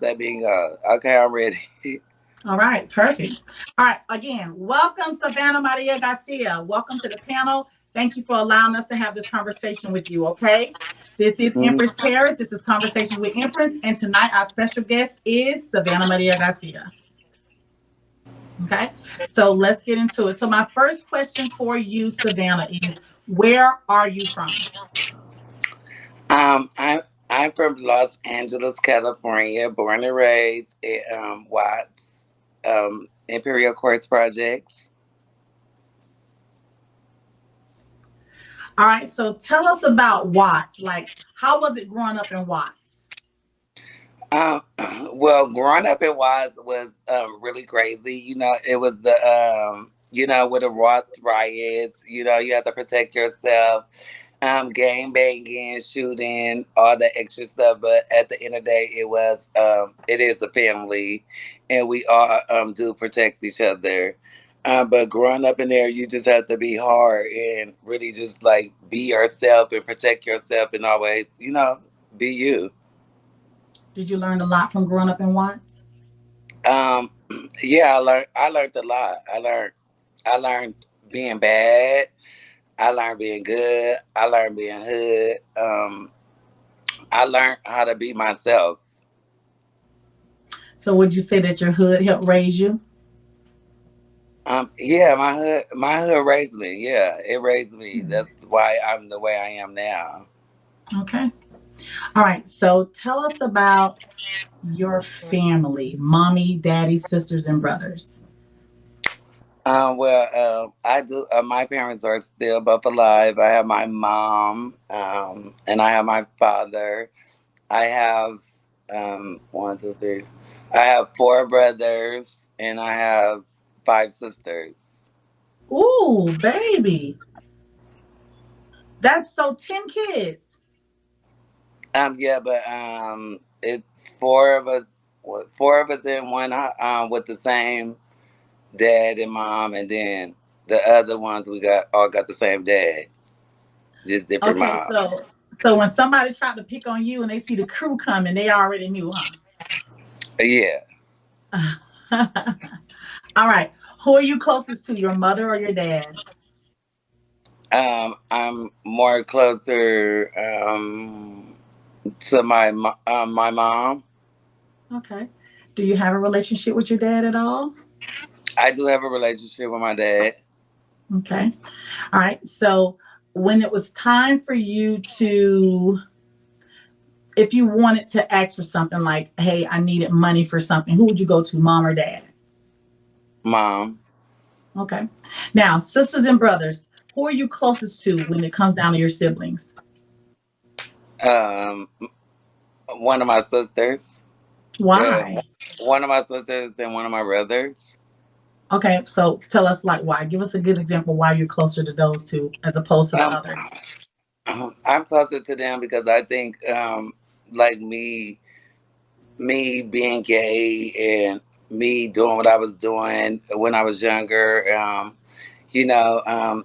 That being okay, I'm ready. All right, perfect. All right, again, welcome, Savannah Maria Garcia. Welcome to the panel. Thank you for allowing us to have this conversation with you, okay? This is Mhm. Empress Paris. This is Conversations with Empress. And tonight, our special guest is Savannah Maria Garcia. Okay, so let's get into it. So, my first question for you, Savannah, is where are you from? I'm from Los Angeles, California, born and raised at Watts Imperial Quartz Projects. All right, so tell us about Watts. Like, how was it growing up in Watts? Um, well, growing up in Watts was really crazy. It was with the Watts riots. You have to protect yourself. Game banging, shooting, all the extra stuff. But at the end of the day, it is a family, and we all do protect each other. But growing up in there, you just have to be hard and really just like be yourself and protect yourself and always, be you. Did you learn a lot from growing up in Watts? Um, yeah, I learned a lot. I learned being bad. I learned being good. I learned being hood. I learned how to be myself. So would you say that your hood helped raise you? Yeah, my hood raised me. Yeah, it raised me. Hmm. That's why I'm the way I am now. Okay. All right. So tell us about your family, mommy, daddy, sisters, and brothers. I do. My parents are still both alive. I have my mom, and I have my father. I have one, two, three. I have four brothers, and I have five sisters. Ooh, baby. That's so 10 kids. Yeah, but it's four of us. Four of us in one with the same dad and mom, and then the other ones we got all got the same dad, just different Okay, mom. so when somebody tried to pick on you and they see the crew coming, they already knew, Yeah. huh? All right. Who are you closest to, your mother or your dad? I'm more closer to my mom. Okay. Do you have a relationship with your dad at all? I do have a relationship with my dad. Okay. All right. So when it was time for you to, if you wanted to ask for something like, hey, I needed money for something, who would you go to, mom or dad? Mom. Okay. Now, sisters and brothers, who are you closest to when it comes down to your siblings? Um, one of my sisters. Uh, Why? one of my sisters and one of my brothers. Okay. So tell us, like, why. Give us a good example why you're closer to those two as opposed to the Um, other. I'm closer to them because I think, like me being gay and me doing what I was doing when I was younger. You know,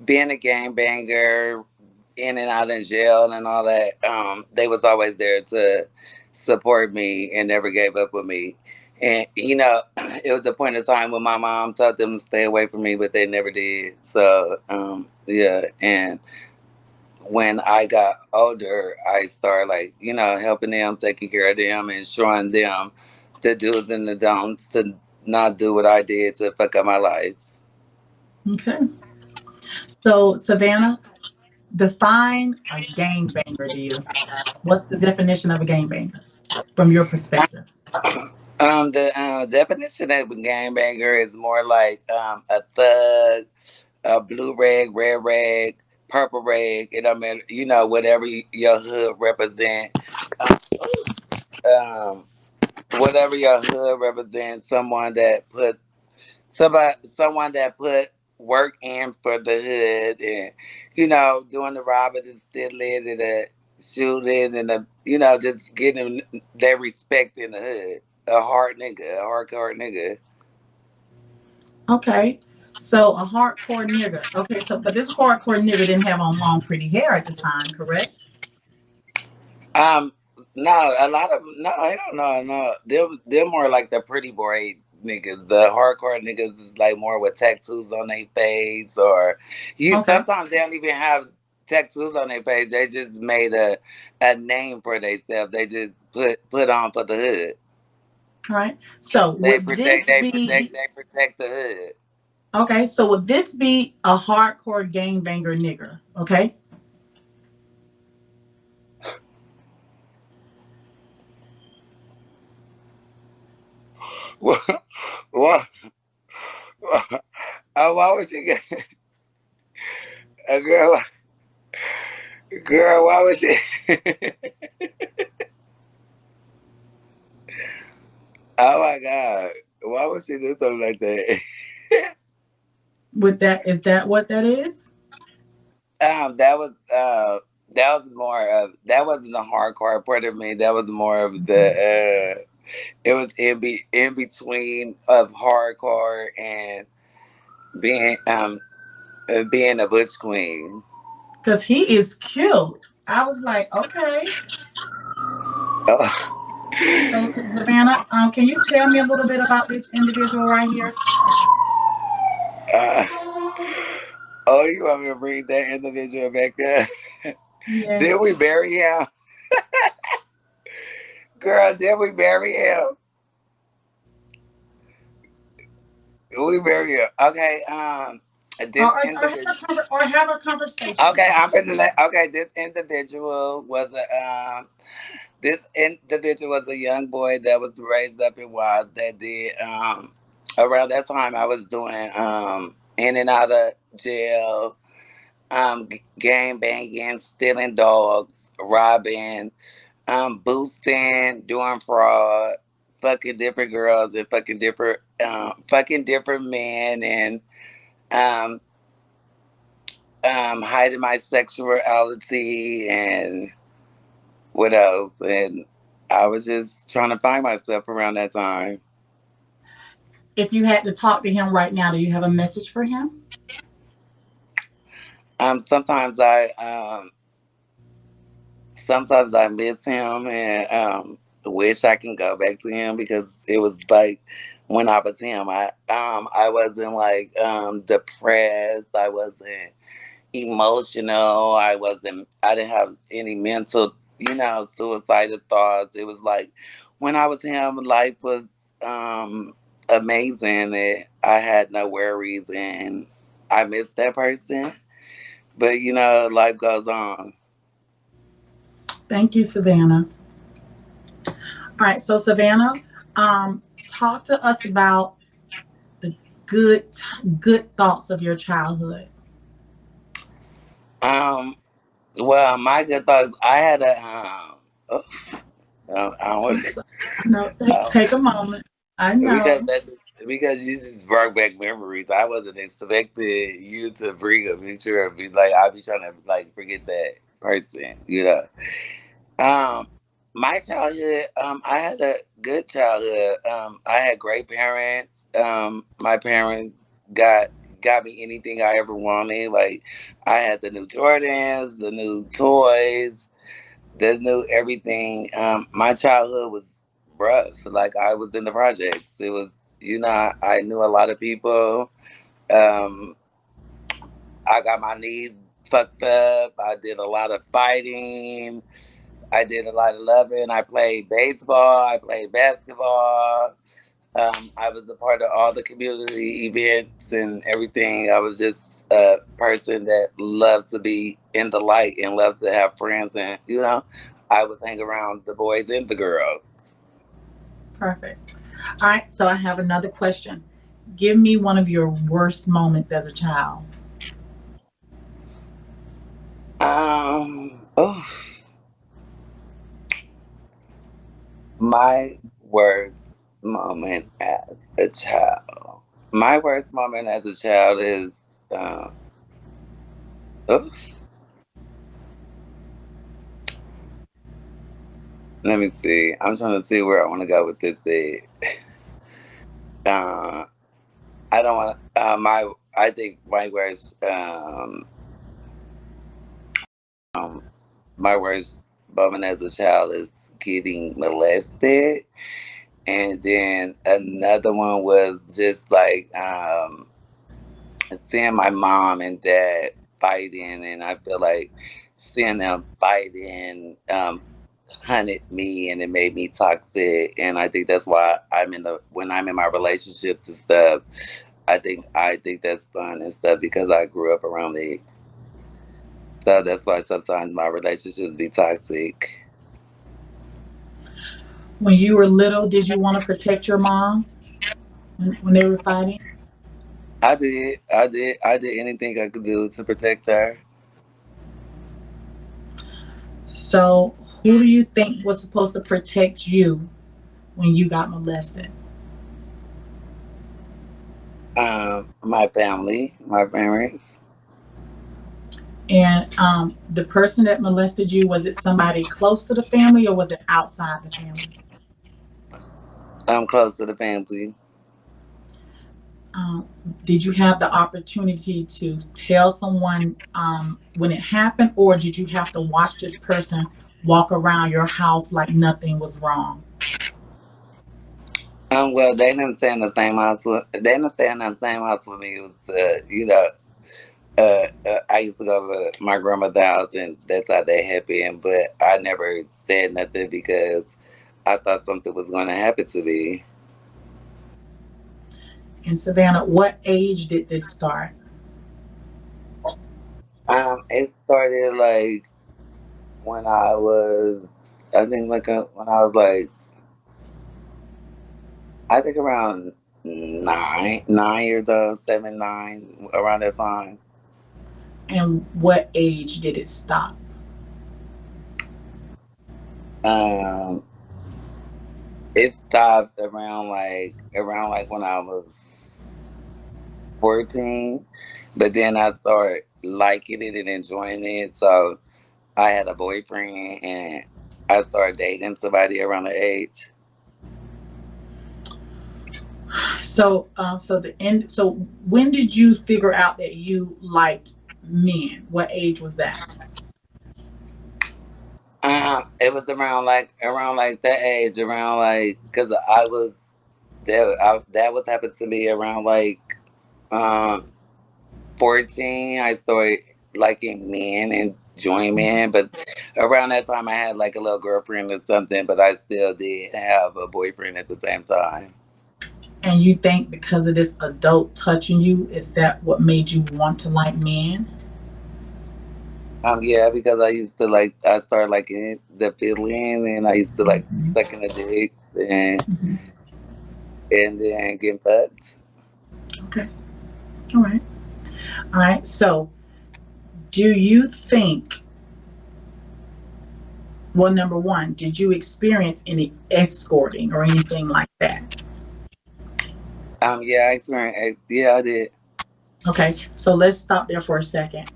being a gang banger, in and out in jail and all that. They was always there to support me and never gave up with me. And it was a point in time when my mom told them to stay away from me, but they never did. So yeah, and when I got older, I started like helping them, taking care of them, and showing them the do's and the don'ts to not do what I did to fuck up my life. Okay. So, Savannah, define a gangbanger to you. What's the definition of a gangbanger from your perspective? The definition of a gangbanger is more like a thug, a blue rag, red rag, purple rag. It don't matter, whatever your hood represent. Um, whatever your hood represents, someone that put work in for the hood, and doing the robbing and stealing and the shooting and the just getting their respect in the hood. A hard nigga, a hardcore nigga. Okay. So, a hardcore nigger. Okay. So, but this hardcore nigger didn't have on long, pretty hair at the time, correct? Um, No, a lot of no, hell no, no. They're more like the pretty boy niggas. The hardcore niggas is like more with tattoos on their face, or you. Okay. Sometimes they don't even have tattoos on their face. They just made a name for themselves. They just put on for the hood. All right. So They would this protect. They be protect. They protect the hood. okay? So would this be a hardcore gangbanger nigger? Okay. What? What? Oh, why would she get a girl? Girl, why would she? Oh my god, why would she do something like that? Would that is that what that is? That was that was more of that wasn't the hardcore part of me. That was more of Mhm. the it was in between of hardcore and being being a butch queen. Because he is cute. I was like, okay. Oh, So, Savannah, can you tell me a little bit about this individual right here? uh, oh, you want me to bring that individual back up? Yes. Did we bury him? Girl, did we bury him? We bury him. Okay, this individual. Or have a conversation. Okay, I'm gonna let. Okay, this individual was a this individual was a young boy that was raised up in Watts that did around that time I was doing in and out of jail, gang banging, stealing dogs, robbing, boosting, doing fraud, fucking different girls and fucking different men and um hiding my sexuality and what else? And I was just trying to find myself around that time. If you had to talk to him right now, do you have a message for him? Sometimes sometimes I miss him and wish I can go back to him because it was like when I was him, I wasn't like depressed. I wasn't emotional. I didn't have any mental, suicidal thoughts. It was like when I was him, life was amazing. I had no worries and I miss that person. But life goes on. Thank you, Savannah. All right, so Savannah, talk to us about the good good thoughts of your childhood. Um, well, my good thoughts. I had a oh, I don't I'm want sorry. No, to. take a moment. I Because know. you just brought back memories. I wasn't expecting you to bring a picture and be like, I'll be trying to like forget that person. Um, my childhood, I had a good childhood. I had great parents. My parents got got me anything I ever wanted. Like I had the new Jordans, the new toys, the new everything. My childhood was rough. Like I was in the projects. It was, I knew a lot of people. Um, I got my knees fucked up. I did a lot of fighting. I did a lot of loving. I played baseball. I played basketball. I was a part of all the community events and everything. I was just a person that loved to be in the light and loved to have friends. And, I would hang around the boys and the girls. Perfect. All right, so I have another question. Give me one of your worst moments as a child. Oh, my worst moment as a child. My worst moment as a child is, um, oof, let me see. I'm trying to see where I want to go with this. Uh, I don't want I think um, my worst moment as a child is getting molested, and then another one was just like seeing my mom and dad fighting, and I feel like seeing them fighting hunted me, and it made me toxic. And I think that's why when I'm in my relationships and stuff. I think that's fun and stuff because I grew up around it. So that's why sometimes my relationships be toxic. When you were little, did you want to protect your mom when they were fighting? I did anything I could do to protect her. So, who do you think was supposed to protect you when you got molested? My family, my parents. And the person that molested you, was it somebody close to the family or was it outside the family? I'm close to the family. Um, did you have the opportunity to tell someone when it happened, or did you have to watch this person walk around your house like nothing was wrong? Well, they didn't stay in the same house. They didn't stay in the same house with me. It was, I used to go to my grandmother's house, and that's how they happened. But I never said nothing because I thought something was going to happen to me. And Savannah, what age did this start? It started like when I was, I think like when I was like, I think around 9 years old, 7, 9, around that time. And what age did it stop? Um, it stopped around like when I was 14, but then I started liking it and enjoying it. So I had a boyfriend, and I started dating somebody around the age. So when did you figure out that you liked men? What age was that? It was around like that age, around like because I was that was happened to me around like um 14. I started liking men and enjoying men, but around that time I had like a little girlfriend or something, but I still did have a boyfriend at the same time. And you think because of this adult touching you, is that what made you want to like men? Yeah, because I started liking the feeling, and I used to like Mhm. sucking the dicks and Mhm. then getting fucked. Okay. All right. All right. So, do you think, well, number one, did you experience any escorting or anything like that? Yeah, I experienced. Yeah, I did. Okay. So, let's stop there for a second.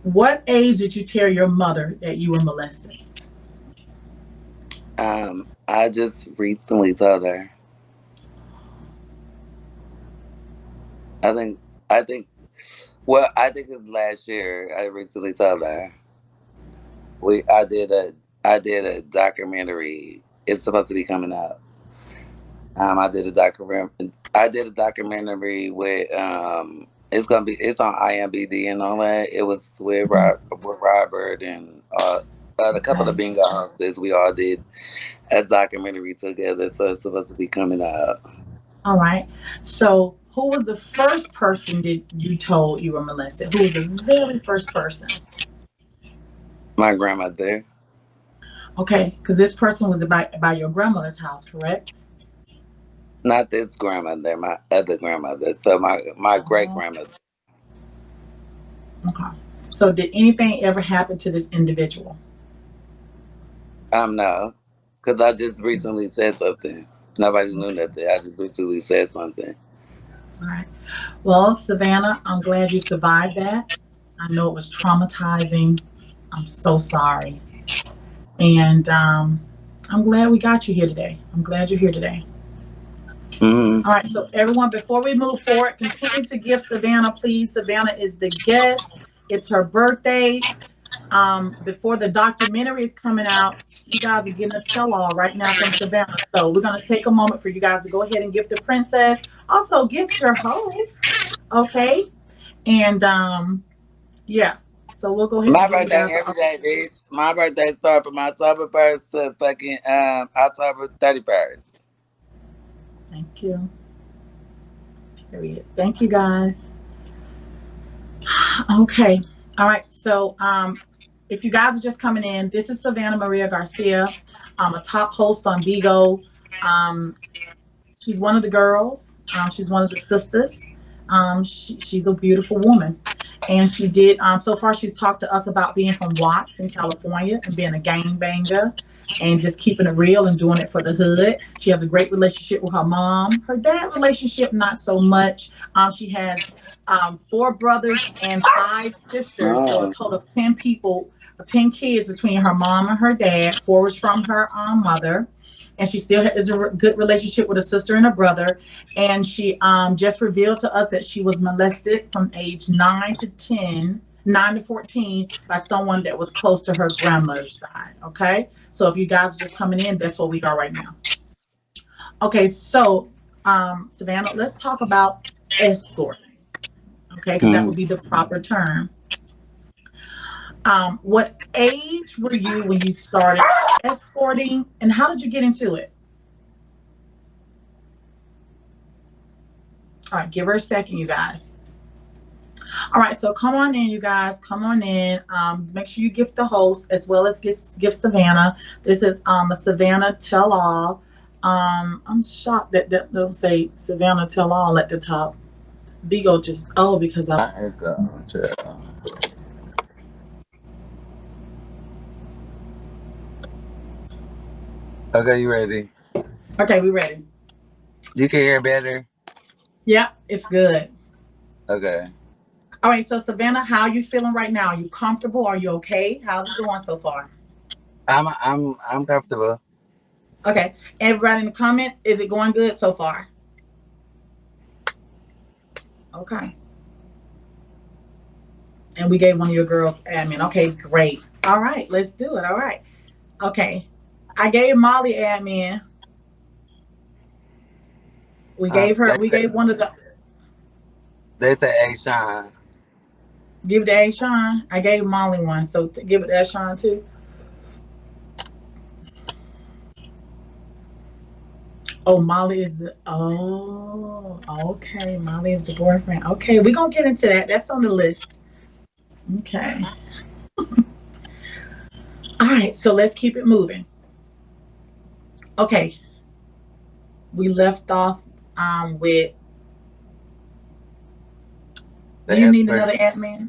What age did you tell your mother that you were molested? I just recently told her. I think. I think. Well, I think it's last year. I recently told her. We. I did a documentary. It's supposed to be coming out. I did a documentary with. It's on IMBD and all that. It was with Mhm. Robert and a couple of Okay. bingo houses. We all did a documentary together, so it's supposed to be coming out. All right. So, who was the first person that you told you were molested? Who was the very first person? My grandmother. Okay, because this person was by your grandmother's house, correct? Not this grandmother, my other grandmother. So my great Oh, grandmother. okay. So, did anything ever happen to this individual? No, because I just recently said something. Nobody knew Okay. nothing. I just recently said something. All right. Well, Savannah, I'm glad you survived that. I know it was traumatizing. I'm so sorry. And I'm glad we got you here today. I'm glad you're here today. Hmm. All right. So, everyone, before we move forward, continue to give Savannah, please. Savannah is the guest. It's her birthday. Before the documentary is coming out, you guys are getting a tell all right now from Savannah. So we're going to take a moment for you guys to go ahead and gift the princess. Also, gift your host. Okay. And yeah. So we'll go ahead and My give you birthday guys every day, bitch. My birthday start from October 1st to fucking October 31st. thank you. Period. Thank you guys. Okay. All right. So if you guys are just coming in, this is Savannah Maria Garcia. I'm a top host on Bigo. Um, she's one of the girls. She's one of the sisters. She's a beautiful woman. And she did, so far, she's talked to us about being from Watts in California and being a gangbanger and just keeping it real and doing it for the hood. She has a great relationship with her mom. Her dad relationship, not so much. She has four brothers and five sisters, so a Oh. total of 10 people, 10 kids between her mom and her dad. Four was from her mother, and she still has a good relationship with a sister and a brother. And she just revealed to us that she was molested from age 9 to 14 by someone that was close to her grandmother's side. Okay, so if you guys are just coming in, that's what we are right now. Okay, so Savannah, let's talk about escorting. Okay, because that Hmm. would be the proper term. What age were you when you started escorting, and how did you get into it? All right, give her a second, you guys. All right, so come on in, you guys. Come on in. Make sure you gift the host as well as gift Savannah. This is a Savannah tell all. I'm shocked that that don't say Savannah tell all at the top. Bigo just because I. I go to. Okay, you ready? Okay, we ready. You can hear better? Yeah, it's good. Okay. All right, so Savannah, how are you feeling right now? Are you comfortable? Are you okay? How's it going so far? I'm comfortable. Okay, everybody in the comments, is it going good so far? Okay, and we gave one of your girls admin. Okay, great. All right, let's do it. All right. Okay. I gave Molly admin. They We say gave one of the, they say hey Sean. give it to A Sean. I gave Molly one, so give it to A Sean too. Oh, Molly is okay. Molly is the boyfriend. Okay, we're gonna get into that. That's on the list. Okay. All right, so let's keep it moving. Okay, we left off with, do The you need expert. another admin?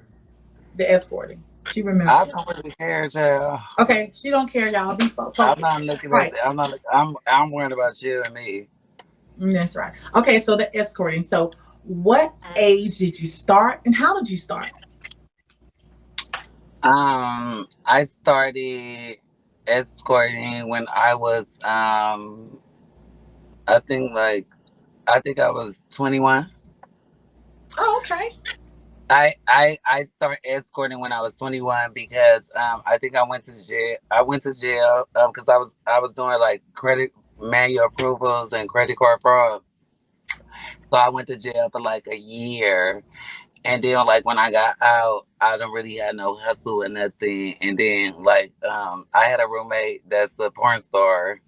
The escorting. She I remembers. don't really care, child. Okay, she don't care, y'all. Be I'm focused. not looking All at right. the, I'm not look- I'm worried about you and me. That's right. Okay, so the escorting. So, what age did you start, and how did you start? I started escorting when I was I think I think I was 21. Oh, okay. I started escorting when I was 21 because I think I went to jail. I went to jail because I was doing like credit manual approvals and credit card fraud. So I went to jail for like a year. And then like when I got out, I don't really had no hustle or nothing. And then like I had a roommate that's a porn star,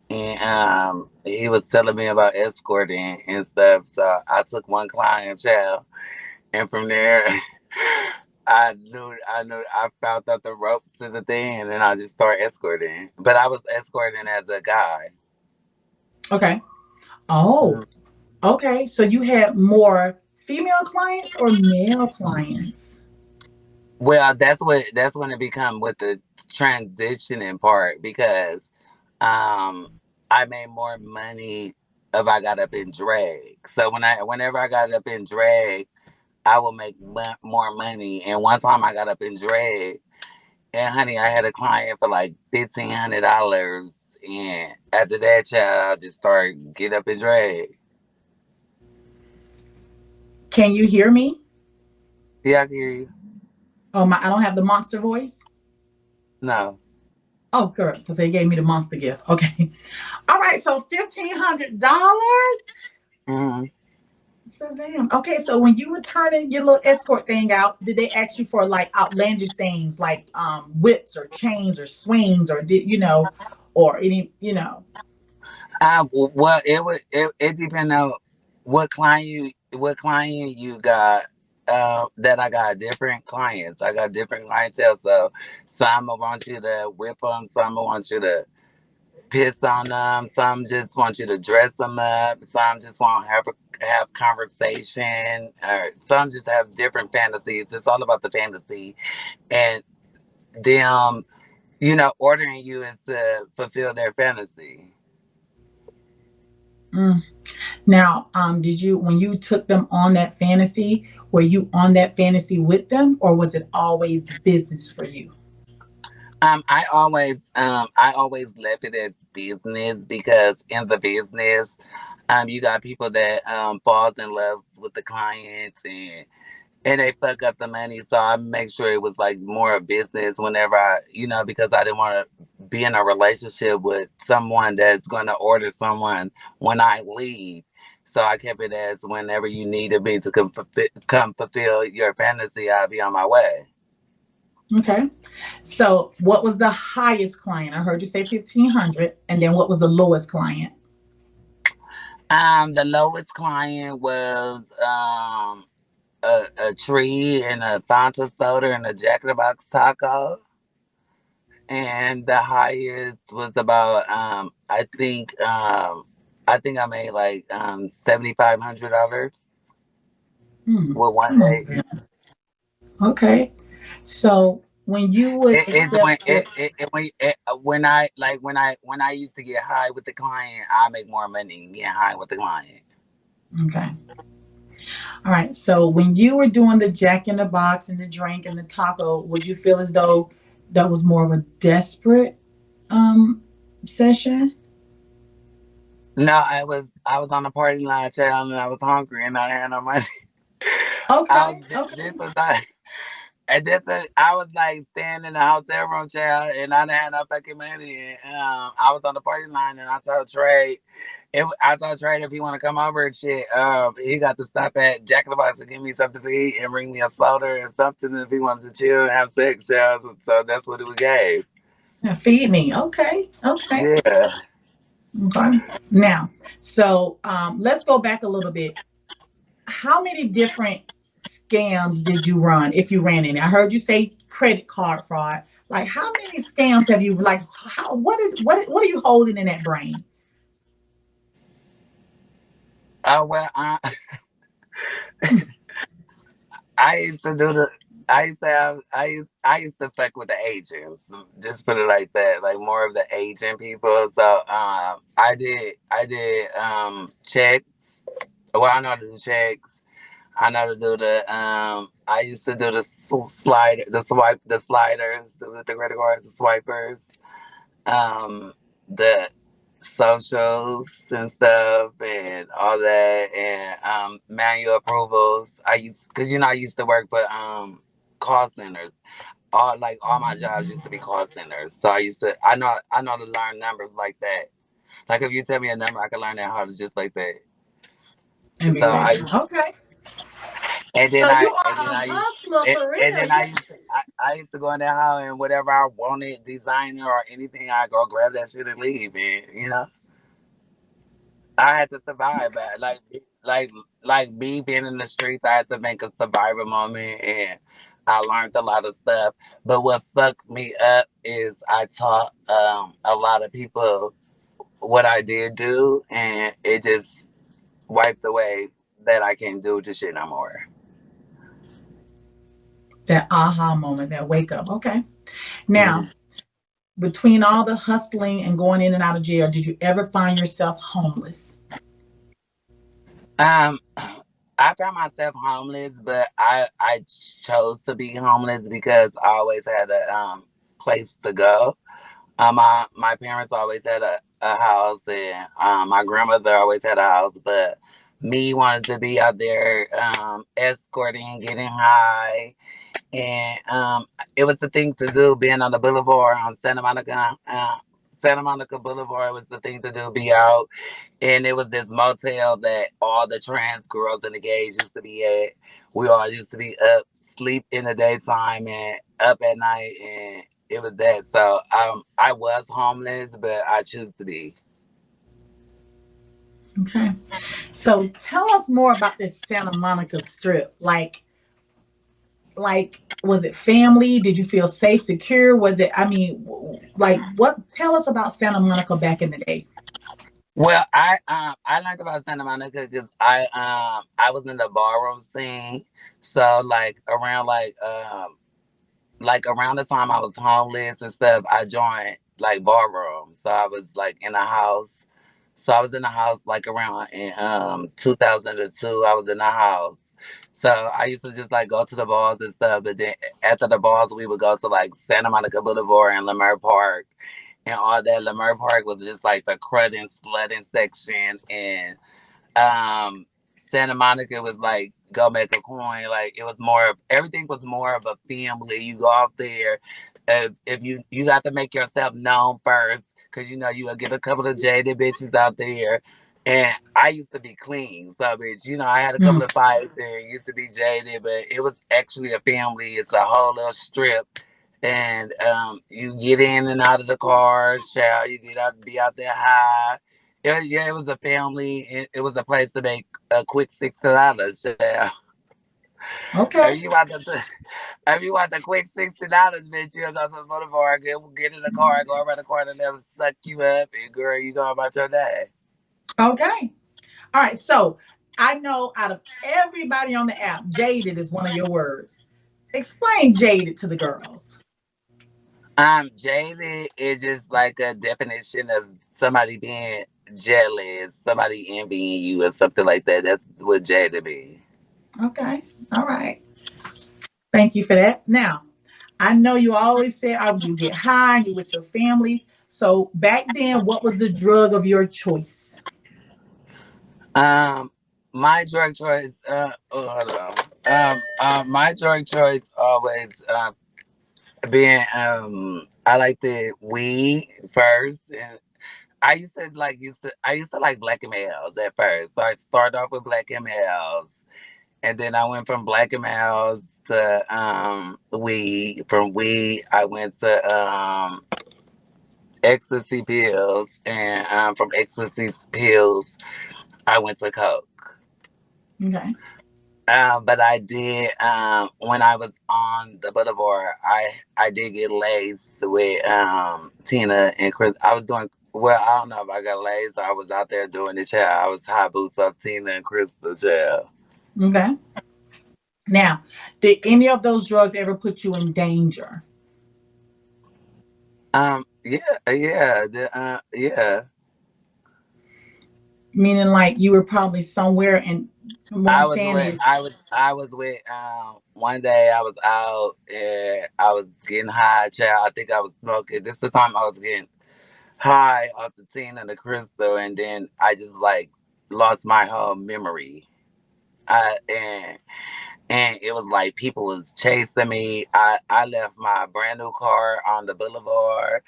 and he was telling me about escorting and stuff. So I took one client, child, and from there I found out the ropes to the thing, and then I just started escorting. But I was escorting as a guy. Okay. Oh, Mhm. okay. So you had more female clients or male clients? Well, that's when it become with the transitioning part because um I made more money if I got up in drag. So whenever I got up in drag, I would make more money. And one time I got up in drag, and honey, I had a client for like $1,500, and after that, child, I just started get up and drag. Can you hear me? Yeah, I can hear you. Oh my, I don't have the monster voice. No. Oh, good, because they gave me the monster gift. Okay. All right. So $1,500. Hmm. So damn. Okay. So when you were turning your little escort thing out, did they ask you for like outlandish things like whips or chains or swings or did or any. Well, it depends on what client you got. That I got different clients. I got different clientele. So some I want you to whip them. Some I want you to piss on them. Some just want you to dress them up. Some just want to have conversation. Or some just have different fantasies. It's all about the fantasy and them, ordering you is to fulfill their fantasy. Mm. Now, did you when you took them on that fantasy, were you on that fantasy with them, or was it always business for you? I always left it as business because in the business, you got people that falls in love with the clients and they fuck up the money. So I make sure it was like more of business whenever because I didn't want to be in a relationship with someone that's going to order someone when I leave. So I kept it as whenever you needed me to come fulfill your fantasy, I'll be on my way. Okay. So, what was the highest client? I heard you say 1,500, and then what was the lowest client? The lowest client was a tree and a Fanta soda and a Jack in the Box taco. And the highest was about I think I made like $7,500 Hmm. with one Come on, day. Savannah. Okay. So, when you would It's when accept when I used to get high with the client, I make more money getting high with the client. okay. All right. So, when you were doing the Jack in the Box and the drink and the taco, would you feel as though that was more of a desperate um session? No, I was on the party line, child, and I was hungry and I had no money. Okay. This Okay. was like And this, I was like staying in the hotel room, child, and I didn't have no fucking money. And, I was on the party line, and I told Trey if he want to come over and shit, he got to stop at Jack in the Box to give me something to eat and bring me a soda and something if he wanted to chill and have sex, child. So that's what it was gave. Now feed me. Okay. Okay. Yeah. Okay. Now, so let's go back a little bit. How many different scams did you run if you ran any? I heard you say credit card fraud. Like, how many scams have you like? What are you holding in that brain? Well, I used to do the. I used to have. I used to fuck with the agents. Just put it like that. Like more of the agent people. So I did checks. Well, I know how to do checks. I know how to do the. I used to do the the sliders with the credit cards, the swipers. The socials and stuff and all that and manual approvals. Because I used to work for call centers. All my jobs used to be call centers. So I know to learn numbers like that. Like if you tell me a number, I can learn that how to just like that. And be So ready. I Okay. and then So you I are and then a I used hustler for and real. then I used to go in that house and whatever I wanted, designer or anything, I go grab that shit and leave. And I had to survive, but like me being in the streets, I had to make a survivor moment, and I learned a lot of stuff. But what fucked me up is I taught a lot of people what I did do, and it just wiped away that I can't do this shit no more. That aha moment, that wake up. Okay. Mhm. Now, between all the hustling and going in and out of jail, did you ever find yourself homeless? Um, I found myself homeless, but I chose to be homeless because I always had a place to go. My parents always had a house, and my grandmother always had a house. But me wanted to be out there escorting, getting high, and it was the thing to do. Being on the boulevard on Santa Monica Boulevard was the thing to do. Be out, and it was this motel that all the trans girls and the gays used to be at. We all used to be up, sleep in the daytime, and up at night, and it was that. So I was homeless, but I choose to be. Okay. So tell us more about this Santa Monica strip. Like was it family? Did you feel safe, secure? Was it, I mean, like what, tell us about Santa Monica back in the day. Well, I learned about Santa Monica because I was in the ballroom scene, so like around the time I was homeless and stuff, I joined like ballroom. So I was like in a house. So I was in a house like around in 2002. I was in a house. So I used to just like go to the balls and stuff. But then after the balls, we would go to like Santa Monica Boulevard and Lamar Park and all that. Lamar Park was just like the crud sledding section, and um Santa Monica was like go make a coin. Like it was more of everything was more of a family. You go out there, if you got to make yourself known first, because you know you will get a couple of jaded bitches out there. And I used to be clean, so bitch, I had a couple Mm, of fights and used to be jaded, but it was actually a family. It's a whole little strip, and you get in and out of the car, shower, you get out, be out there high. Yeah, it was a family. It was a place to make a quick $60. Yeah. okay. If you want the if you want the quick $60, bitch, you'll go to the boulevard, get in the car, go around the corner, never suck you up, and girl, you go about your day. Okay. All right. So I know out of everybody on the app, jaded is one of your words. Explain jaded to the girls. Jaded is just like a definition of somebody being jealous, somebody envying you, or something like that. That's what jaded means. Okay. All right. Thank you for that. Now, I know you always say, oh, you get high, you with your families. So back then, what was the drug of your choice? Um, my drug choice. Hold on. My drug choice always being I like the weed first, and I used to like black and males at first. So I started off with black and males, and then I went from black and males to weed. From weed, I went to ecstasy pills, and from ecstasy pills, I went to coke. Okay. But I did when I was on the boulevard. I did get laced with Tina and Chris. I was doing well. I don't know if I got laced. I was out there doing the child. I was high boots up Tina and Chris the child. Okay. Now, did any of those drugs ever put you in danger? Yeah, yeah, yeah. Meaning, like you were probably somewhere, and what I'm saying is, I was with one day I was out and I was getting high, child. I think I was smoking. This is the time I was getting high off the tin and the crystal, and then I just like lost my whole memory. I and it was like people was chasing me. I left my brand new car on the boulevard.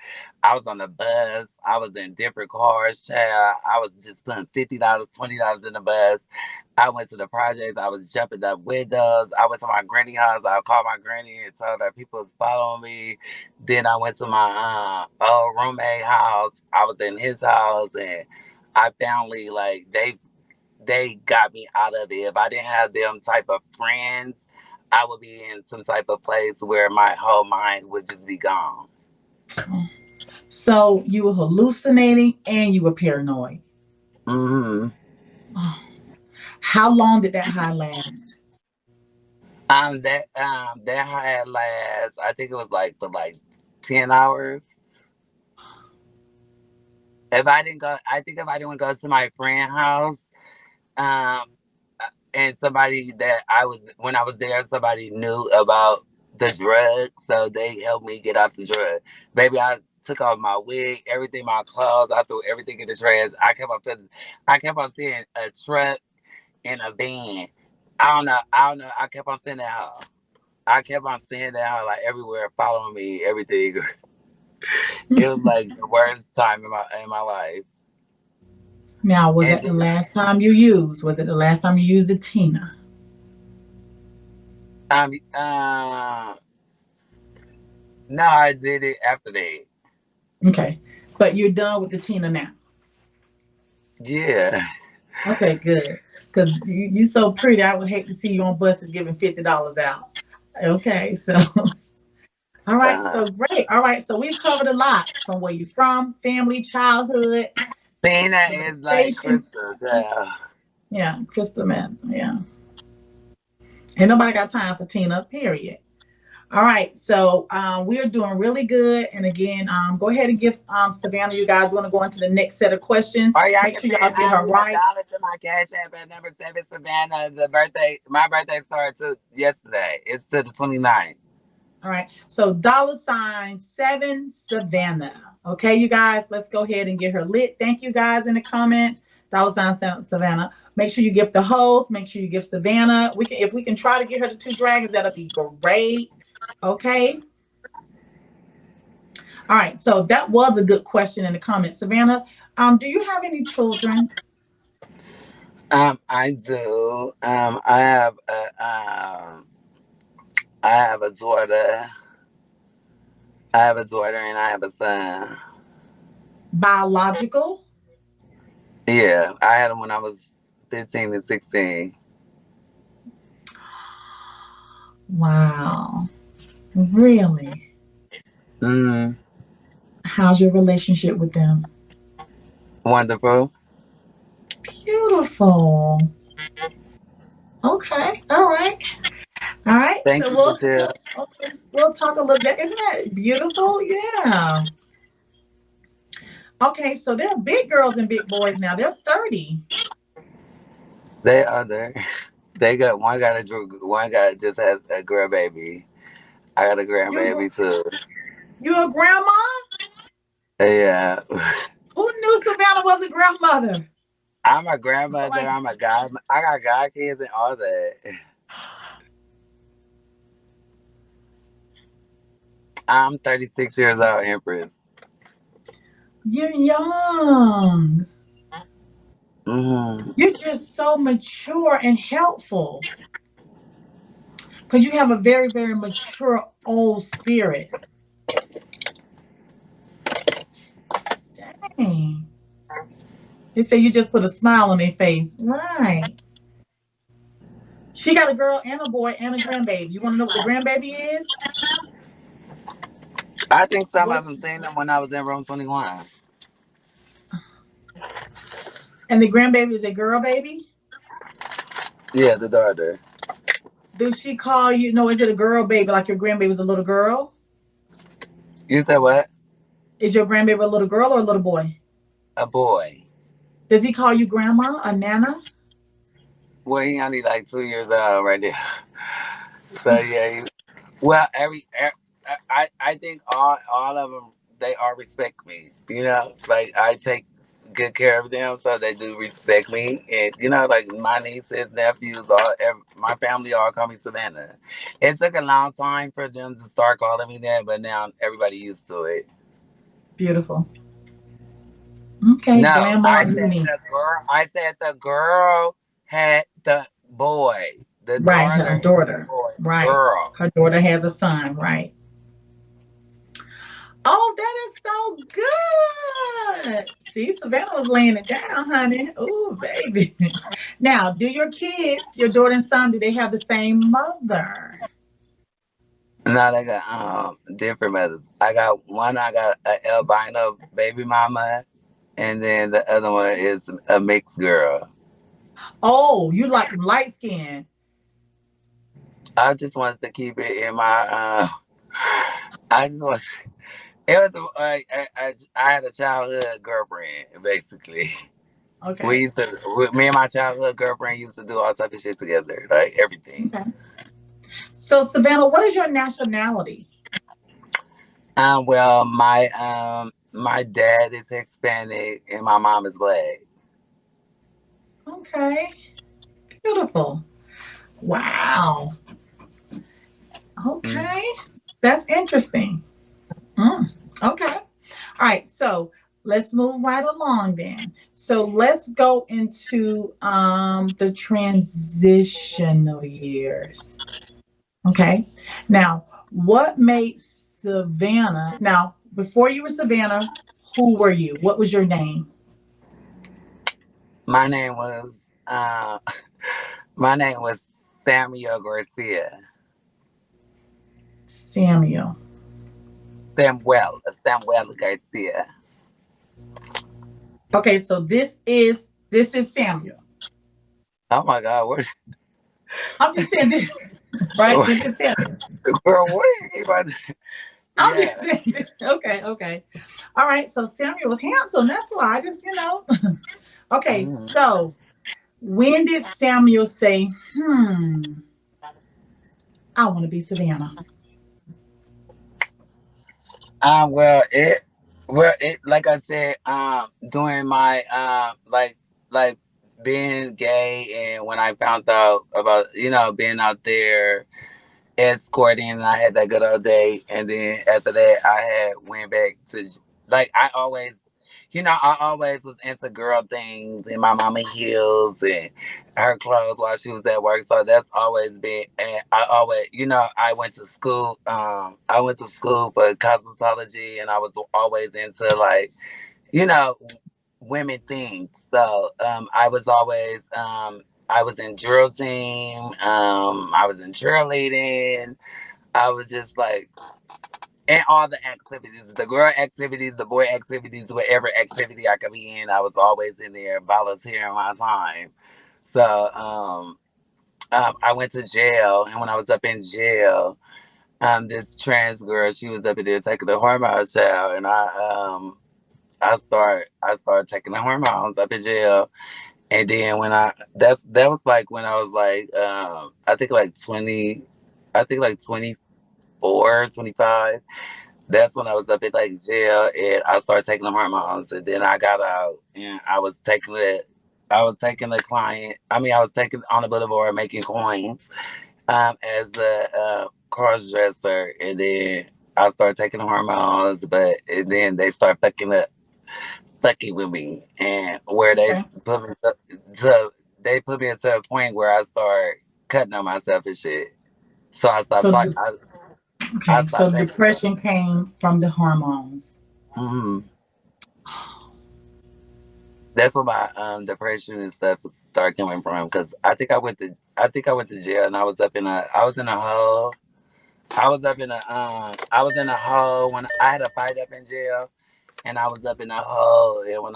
I was on the bus. I was in different cars, child. I was just putting $50, $20 in the bus. I went to the projects. I was jumping up windows. I went to my granny house. I called my granny and told her people was following me. Then I went to my old roommate house. I was in his house, and I finally like they got me out of it. If I didn't have them type of friends, I would be in some type of place where my whole mind would just be gone. so you were hallucinating and you were paranoid. hmm Oh, how long did that high last? that had last. I think it was like for like 10 hours. If I didn't go, I think if I didn't go to my friend house, um, and somebody that I was when I was there, somebody knew about the drug, so they helped me get off the drug. Baby, I took off my wig, everything, my clothes, I threw everything in the trash. I kept on seeing a truck and a van. I don't know, I kept on seeing that hoe. I kept on seeing that like everywhere, following me, everything. It was like the worst time in my life. Now, was And that the then, last time you used? Was it the last time you used the Tina? um, no, I did it after that. Okay. But you're done with the Tina now. Yeah. Okay, good. Because you so pretty, I would hate to see you on buses giving $50 out. Okay, so all right, Uh, so great. All right, so we've covered a lot from where you're from, family, childhood, Tina is like molestation. Crystal. Yeah. Yeah, Crystal man. Yeah. Ain't nobody got time for Tina, period. All right, so we're doing really good. And again, go ahead and give Savannah, you guys want to go into the next set of questions. Or y'all Make can sure y'all send get her me a right. dollar to my cash app at number 7 Savannah. The birthday, my birthday started yesterday. It's to the 29th. All right, so $7 Savannah. Okay, you guys, let's go ahead and get her lit. Thank you guys in the comments. Savannah. Make sure you give the host. Make sure you give Savannah. We can, if we can try to get her to two dragons, that'll be great. Okay. All right, so that was a good question in the comments. Savannah, do you have any children? I do. I have a daughter. I have a daughter and I have a son. Biological? Yeah, I had him when I was 15 and 16. Wow. Really? Mm, How's your relationship with them? wonderful. Beautiful. Okay. All right. All right. Thank So you, Patel. we'll talk a little bit. Isn't that beautiful? Yeah. Okay. So they're big girls and big boys now. They're 30. They are there. They got one got just has a girl baby. I got a You grandbaby too. you a grandma? Yeah. Who knew Savannah was a grandmother? I'm a grandmother. Somebody. I'm a god. I got godkids and all that. I'm 36 years old, Empress. You're young. Hmm. You're just so mature and helpful because you have a very, very mature old spirit. Dang. They say you just put a smile on their face. Right. She got a girl and a boy and a grandbaby. You want to know what the grandbaby is? I think some What? of them seen them when I was in room 21. And the grandbaby is a girl baby? Yeah, the daughter. Does she call you? No, is it a girl baby? Like your grandbaby is a little girl? You said what? Is your grandbaby a little girl or a little boy? A boy. Does he call you grandma, a nana? Well, he only like 2 years old right there. So yeah. Well, I think all of them they all respect me. You know, like I take good care of them, so they do respect me. And you know, like my nieces, nephews, my family all call me Savannah. It took a long time for them to start calling me that, but now everybody used to it. Beautiful. Okay, No, grandma I said Mimi. the girl. I said the girl had the boy. The Right, her daughter had the daughter. boy. Right. Girl. Her daughter has a son, right? Oh, that is so good. See, Savannah was laying it down, honey. Oh, baby. Now, do your kids, your daughter and son, do they have the same mother? No, they got different mothers. I got one. I got an albino baby mama, and then the other one is a mixed girl. Oh, you like them light skin. I just wanted to keep it in my. I just want. It was. I had a childhood girlfriend, basically. We Okay. used to. Me and my childhood girlfriend used to do all type of shit together, like everything. Okay. So, Savannah, what is your nationality? Well, my dad is Hispanic and my mom is black. Okay. Beautiful. Wow. Okay. That's interesting. Mm, okay. All right. So let's move right along then. So let's go into the transitional years. Okay. Now, what made Savannah? Now, before you were Savannah, who were you? What was your name? My name was uh, my name was Samuel Garcia. Samuel. Samuel Garcia. Okay, so this is Samuel. Oh my God, what? I'm just saying this, right? This is Samuel. Girl, what are you about to? I'm just Yeah. saying this. Okay, okay. All right, so Samuel was handsome. That's why I just. Okay, Mhm. so when did Samuel say, I want to be Savannah? Well, it like I said, during my like being gay, and when I found out about being out there escorting, and I had that good old day, and then after that I had went back to like I always was into girl things and my mama heels and her clothes while she was at work. So that's always been, and I always, I went to school. I went to school for cosmetology, and I was always into like, you know, women things. So I was in drill team. I was in cheerleading. I was just like, and all the activities, the girl activities, the boy activities, whatever activity I could be in, I was always in there volunteering my time. So I went to jail, and when I was up in jail, this trans girl, she was up in there taking the hormone shower, and I started taking the hormones up in jail. And then that was like when I was like I think like 24, 25. That's when I was up in like jail, and I started taking the hormones, and then I got out, and I was taking the client. I mean, I was taking on the boulevard making coins as a cross dresser, and then I started taking the hormones, but and then they start fucking with me, and where they Okay. put me to they put me into a point where I start cutting on myself and shit. So I stopped So talking. I okay, so stopped the taking. depression came from the hormones. Mhm. That's where my depression and stuff started coming from. Cause I think I went to jail, and I was in a hole. I was in a hole when I had a fight up in jail, and I was up in a hole. And when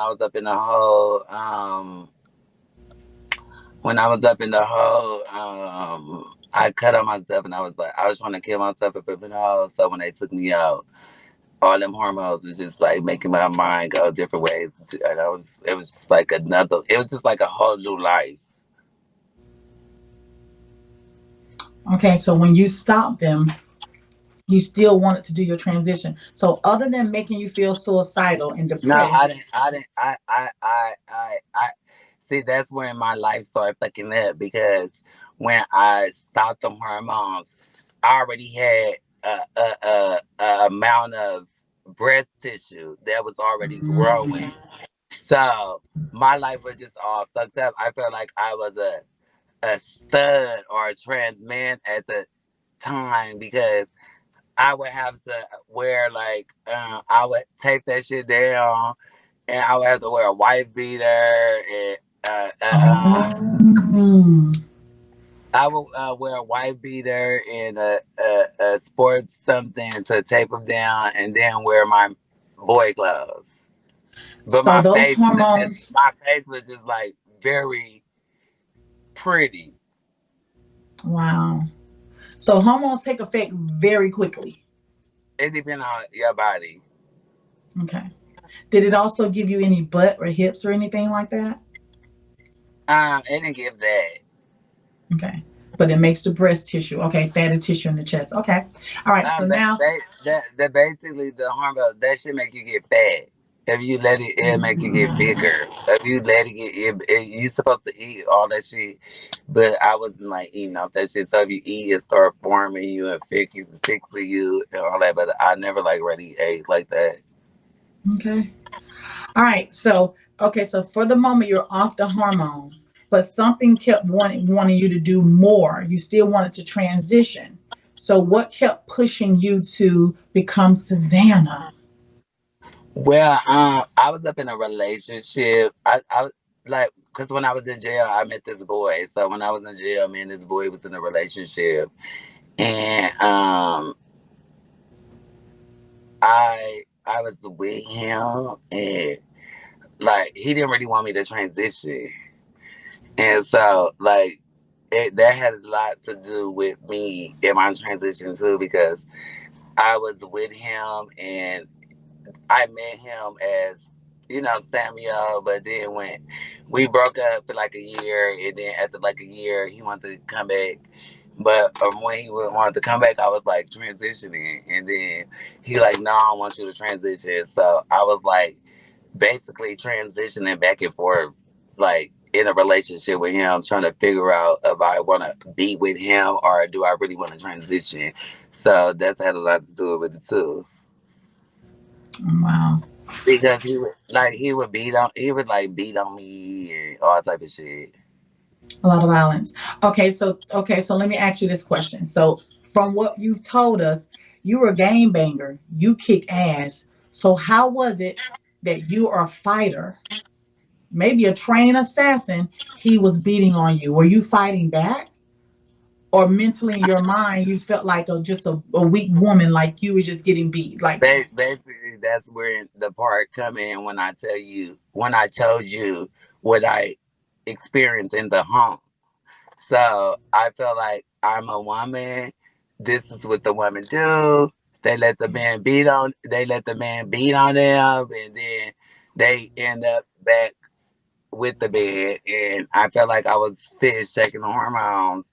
I was up in the hole, I cut on myself, and I was trying to kill myself up in the hole. So when they took me out, all them hormones was just like making my mind go different ways. And it was just like it was just like a whole new life. Okay, so when you stopped them, you still wanted to do your transition. So other than making you feel suicidal and No, depressed, I didn't, see, that's when my life started fucking up because when I stopped them hormones, I already had a amount of breast tissue that was already growing. mm, So my life was just all fucked up. I felt like I was a stud or a trans man at the time because I would have to wear like I would tape that shit down, and I would have to wear a white beater, and oh, I would wear a white beater and a sports something to tape them down, and then wear my boy clothes. But so those hormones, my face was just like very pretty. wow. So hormones take effect very quickly. It depends on your body. Okay. Did it also give you any butt or hips or anything like that? It didn't give that. Okay. But it makes the breast tissue. Okay. Fatty tissue in the chest. Okay. All right. So But now, basically the hormone that should make you get fat. If you let it, it'll make you get bigger. If you let it get, you supposed to eat all that shit. But I wasn't like eating off that shit. So if you eat, it start forming you and stick to you and all that. But I never like really ate like that. Okay. All right. So, okay. So for the moment, you're off the hormones, but something kept wanting you to do more. You still wanted to transition. So, what kept pushing you to become Savannah? Well, I was up in a relationship. I was like, cause when I was in jail, I met this boy. So when I was in jail, me and this boy was in a relationship, and I was with him, and like he didn't really want me to transition, and so like that had a lot to do with me in my transition too, because I was with him and I met him as, Samuel, but then when we broke up for like a year, and then after like a year, he wanted to come back. But when wanted to come back, I was like transitioning, and then he like, no, I want you to transition. So I was like basically transitioning back and forth, like in a relationship with him, trying to figure out if I want to be with him or do I really want to transition. So that's had a lot to do with it too. Wow. Because he would like beat on me and all type of shit. A lot of violence. Okay, so let me ask you this question. So from what you've told us, you were a game banger. You kick ass. So how was it that you are a fighter, maybe a trained assassin, he was beating on you? Were you fighting back? Or mentally in your mind, you felt like just a weak woman, like you were just getting beat? Like, Basically, that's where the part come in when I told you what I experienced in the home. So I feel like I'm a woman. This is what the women do. They let the man beat on them, and then they end up back with the bed. And I felt like I was fish taking the hormones.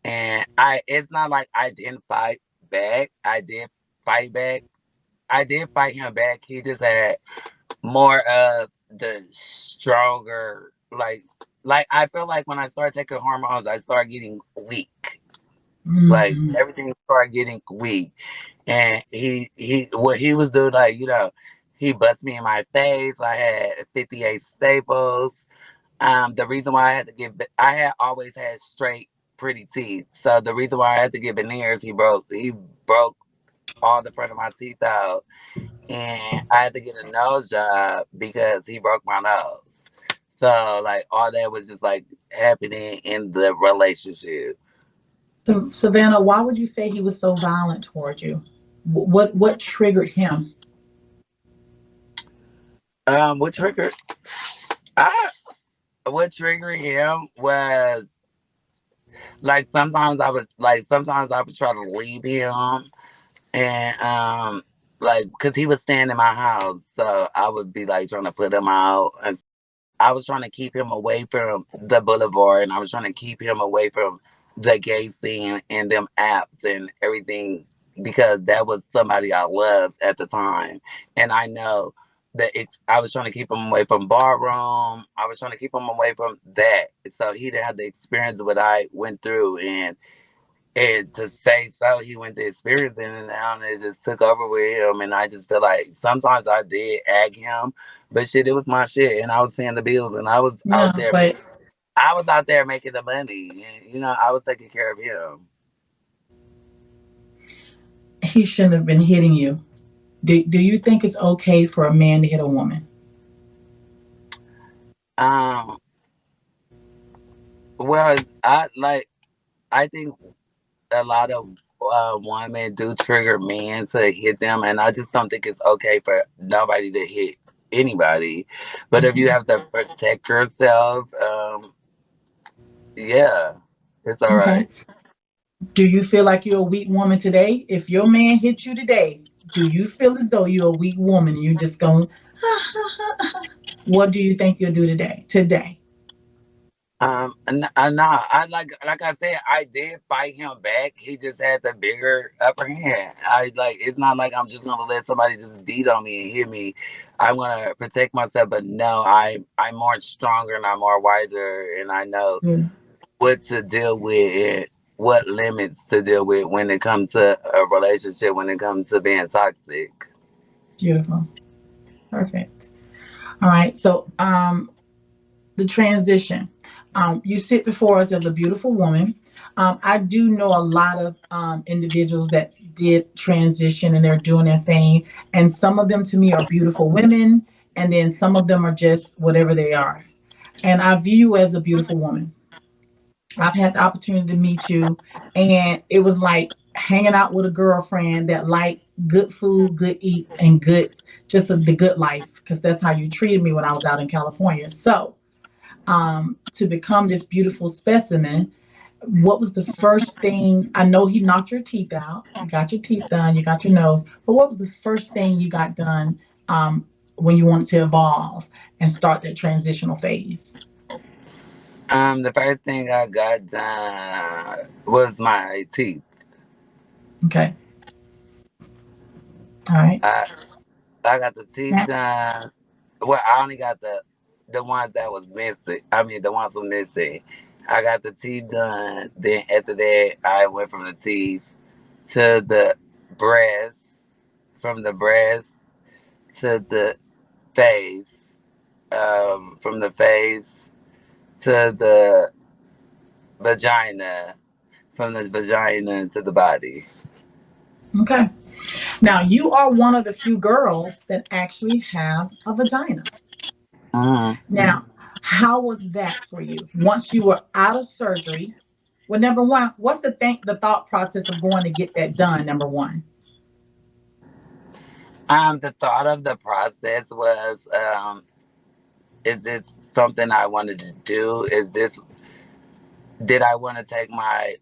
And it's not like I didn't fight back. I did fight back. I did fight him back. He just had more of the stronger, like I feel like when I started taking hormones, I started getting weak. Like mhm. everything started getting weak, and what he was doing, like he bust me in my face. I had 58 staples. The reason why I had always had straight, pretty teeth. So the reason why I had to get veneers, he broke all the front of my teeth out, and I had to get a nose job because he broke my nose. So like all that was just like happening in the relationship. So, Savannah, why would you say he was so violent toward you? What triggered him? What triggered I what triggered him was sometimes I would try to leave him, and like because he was staying in my house, so I would be like trying to put him out. And I was trying to keep him away from the boulevard, and I was trying to keep him away from the gay scene and them apps and everything, because that was somebody I loved at the time. And I know that I was trying to keep him away from barroom. I was trying to keep him away from that. So he didn't have the experience what I went through. And to say so, he went to experience it, and now it just took over with him. And I just feel like sometimes I did ag him, but shit, it was my shit, and I was paying the bills, and I was out Yeah, there but making, I was out there making the money, and I was taking care of him. he shouldn't have been hitting you. Do you think it's okay for a man to hit a woman? Um, well, I think a lot of women do trigger men to hit them, and I just don't think it's okay for nobody to hit anybody. But if you Mhm. have to protect yourself, yeah, it's all Okay. right. Do you feel like you're a weak woman today? If your man hit you today, do you feel as though you're a weak woman and you're just going, what do you think you'll do today? Today. No, I like I said, I did fight him back. He just had the bigger upper hand. I like it's not like I'm just gonna let somebody just beat on me and hit me. I'm gonna protect myself, but no, I'm more stronger and I'm more wiser, and I know Yeah. what to deal with and what limits to deal with when it comes to a relationship. When it comes to being toxic. Beautiful. Perfect. All right. So, the transition. You sit before us as a beautiful woman. I do know a lot of individuals that did transition and they're doing their thing. And some of them to me are beautiful women, and then some of them are just whatever they are. And I view you as a beautiful woman. I've had the opportunity to meet you, and it was like hanging out with a girlfriend that liked good food, good eats, and the good life, because that's how you treated me when I was out in California. So, to become this beautiful specimen, what was the first thing? I know he knocked your teeth out. You got your teeth done. You got your nose. But what was the first thing you got done when you wanted to evolve and start that transitional phase? The first thing I got done was my teeth. Okay. All right. I I got the teeth Now, done. Well, I only got the ones that was missing. I mean, the ones were missing. I got the teeth done. Then after that, I went from the teeth to the breast. From the breast to the face. From the face to the vagina. From the vagina to the body. okay. Now, you are one of the few girls that actually have a vagina. Hmm. Now, how was that for you once you were out of surgery? Well, number one, what's the thought process of going to get that done? Number one. The thought of the process was, is this something I wanted to do? Did I want to take my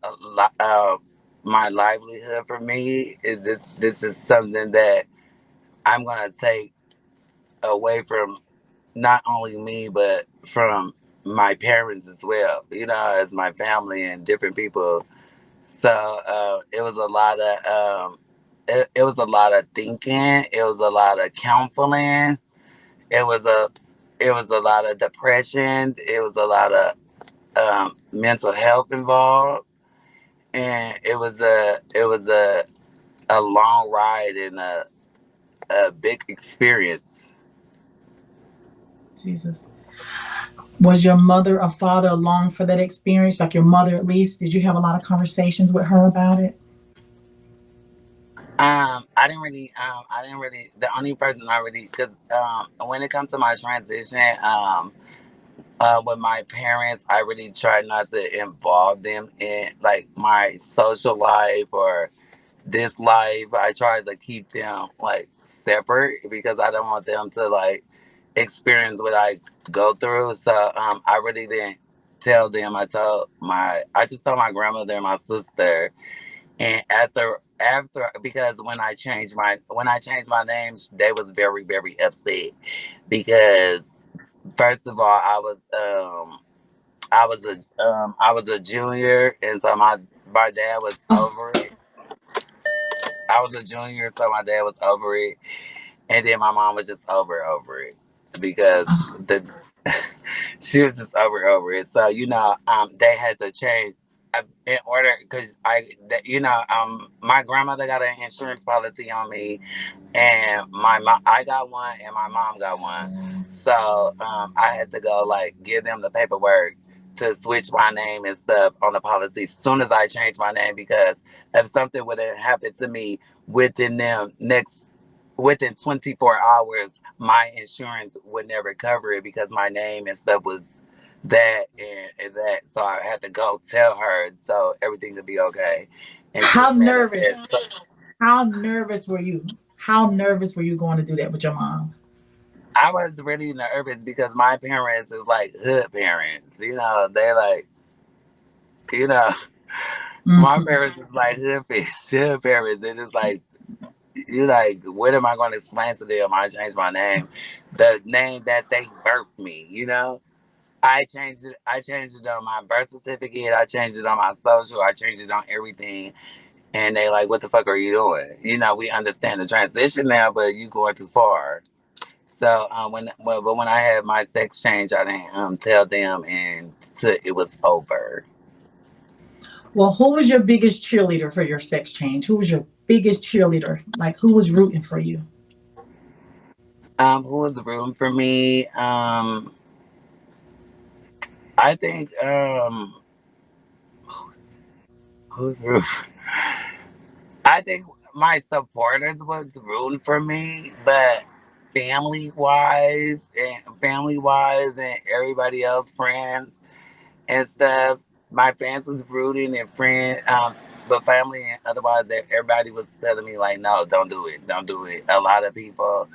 livelihood for me? This is something that I'm gonna take away from not only me but from my parents as well. You know, as my family and different people. So it was a lot of it was a lot of thinking. It was a lot of counseling. It was a it was a lot of depression. It was a lot of mental health involved, and it was a long ride and a big experience. Jesus. Was your mother or father along for that experience? Like your mother, at least? Did you have a lot of conversations with her about it? I didn't really. The only person I really, cause when it comes to my transition, with my parents, I really try not to involve them in like my social life or this life. I try to keep them like separate because I don't want them to like experience what I go through. So I really didn't tell them. I just told my grandmother and my sister. And after because when I changed my name, they was very very upset because first of all I was a junior, and so my dad was Oh, over it. I was a junior, so my dad was over it, and then my mom was just over it because oh, the she was just over it. So they had to change in order because my grandmother got an insurance policy on me, and my mom I got one, and my mom got one. So I had to go like give them the paperwork to switch my name and stuff on the policy as soon as I changed my name because if something would have happened to me within them next within 24 hours, my insurance would never cover it because my name and stuff was and that. So I had to go tell her so everything would be okay. And she how said nervous? that. So How nervous were you? How nervous were you going to do that with your mom? I was really nervous because my parents is like hood parents. They like, you know, my Hmm. parents is like hood parents. And it's like, you like, what am I going to explain to them? I changed my name, the name that they birthed me. I changed it on my birth certificate. I changed it on my social. I changed it on everything. And they like, what the fuck are you doing? We understand the transition now, but you going too far. So but when I had my sex change, I didn't tell them, and it was over. Well, who was your biggest cheerleader for your sex change? Who was your biggest cheerleader? Like, who was rooting for you? Who was rooting for me? I think who's rooting? I think my supporters was rooting for me, but family wise, and everybody else, friends and stuff, my fans was rooting and friends, but family and otherwise, everybody was telling me like, no, don't do it, don't do it. A lot of people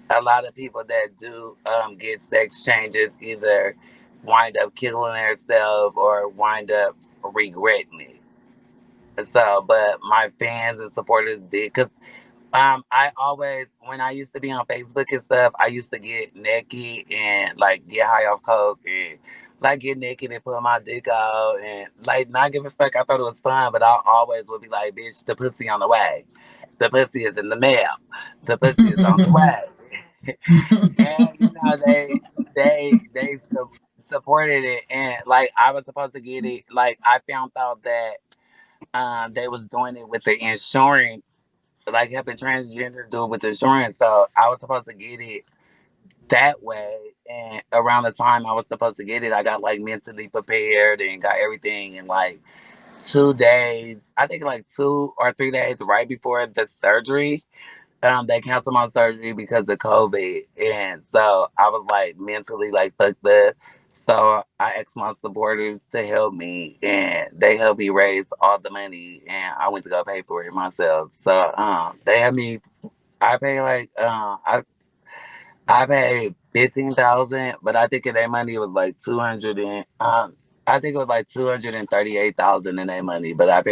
that do get sex changes either wind up killing themselves or wind up regretting it. So, but my fans and supporters did, cause I always, when I used to be on Facebook and stuff, I used to get naked and like get high off coke and like get naked and put my dick out and like not give a fuck. I thought it was fun, but I always would be like, bitch, the pussy on the way. The pussy is in the mail. The pussy is on the way. And they supported it, and like I was supposed to get it. Like I found out that they was doing it with the insurance, like helping transgender do it with insurance. So I was supposed to get it that way. And around the time I was supposed to get it, I got like mentally prepared and got everything in like 2 days. I think like 2 or 3 days right before the surgery. They canceled my surgery because of COVID, and so I was like mentally like fucked up. So I asked my supporters to help me, and they helped me raise all the money, and I went to go pay for it myself. So they had me. I paid like I paid 15,000, but I think in that money it was like 200 and I think it was like 238,000 in that money, but I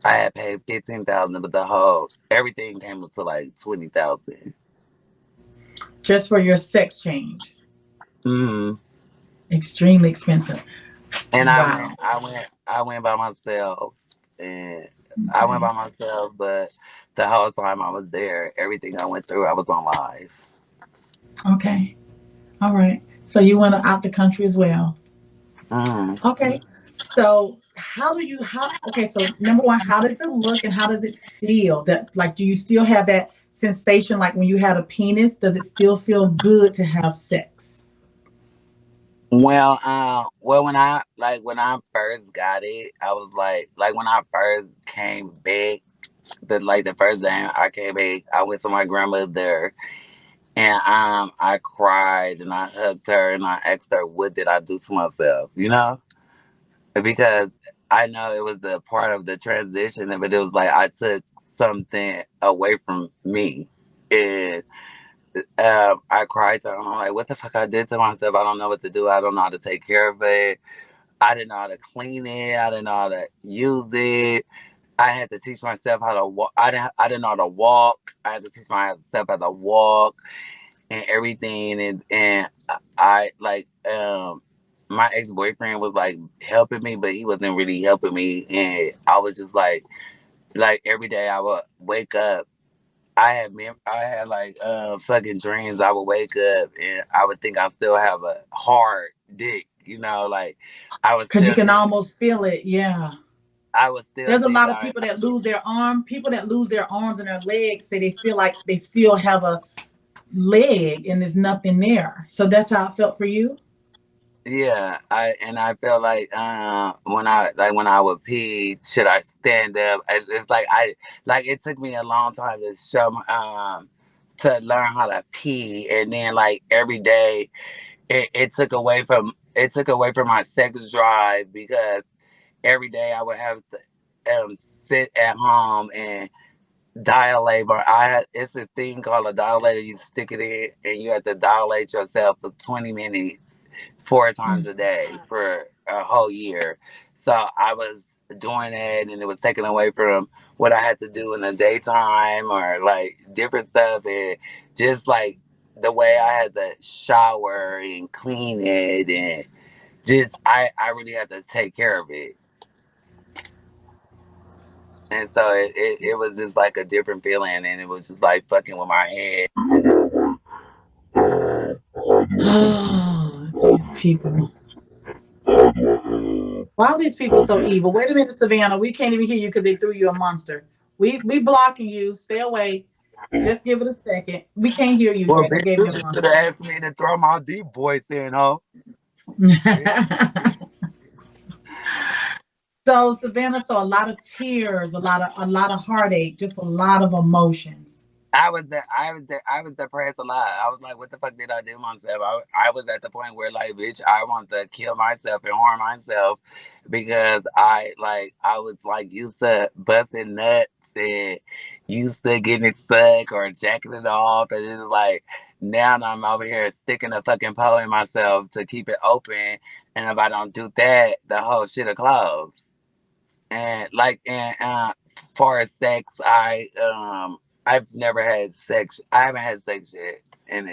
had paid 15,000, but the whole everything came up to like 20,000. Just for your sex change. Hmm. Extremely expensive. And Wow. I went by myself, and I went Okay. by myself. But the whole time I was there, everything I went through, I was on live. Okay. All right. So you went out the country as well. Hmm. Okay. So okay, so number one, how does it look and how does it feel? That like do you still have that sensation like when you had a penis? Does it still feel good to have sex? Well, when I first got it, I was like when I first came back, the first day I came back, I went to my grandmother. And I cried and I hugged her and I asked her, what did I do to myself? Because I know it was a part of the transition, but it was like I took something away from me. And I cried to her. I'm like, what the fuck I did to myself? I don't know what to do. I don't know how to take care of it. I didn't know how to clean it. I didn't know how to use it. I had to teach myself how to walk. I didn't know how to walk. I had to teach myself how to walk and everything, and I like my ex boyfriend was like helping me, but he wasn't really helping me, and I was just like every day I would wake up. I had like fucking dreams. I would wake up and I would think I still have a hard dick, like I would Because you still can think almost feel it. Yeah. I would still There's a think lot of I people that lose their arm. People that lose their arms and their legs say they feel like they still have a leg and there's nothing there. So that's how it felt for you. Yeah, I feel like when I would pee, should I stand up? It's like it took me a long time to to learn how to pee, and then like every day it took away from my sex drive because every day I would have to sit at home and dilate. But it's a thing called a dilator. You stick it in and you have to dilate yourself for 20 minutes 4 times a day for a whole year. So I was doing that, and it was taken away from what I had to do in the daytime or like different stuff, and just like the way I had to shower and clean it, and just I really had to take care of it. And so it was just like a different feeling, and it was just like fucking with my head. Oh, these people. Why are these people so evil? Wait a minute, Savannah. We can't even hear you because they threw you a monster. We blocking you. Stay away. Just give it a second. We can't hear you Well, yet. They bitch, gave you you a should have monster. asked me to throw my deep voice in, ho. Bitch. So Savannah, so a lot of tears, a lot of heartache, just a lot of emotions. I was depressed a lot. I was like, what the fuck did I do to myself? I was at the point where like, bitch, I want to kill myself and harm myself because I was like used to busting nuts and used to getting it stuck or jacking it off, and it's like now I'm over here sticking a fucking pole in myself to keep it open, and if I don't do that, the whole shit'll close. And like and for sex, I've never had sex. I haven't had sex yet. And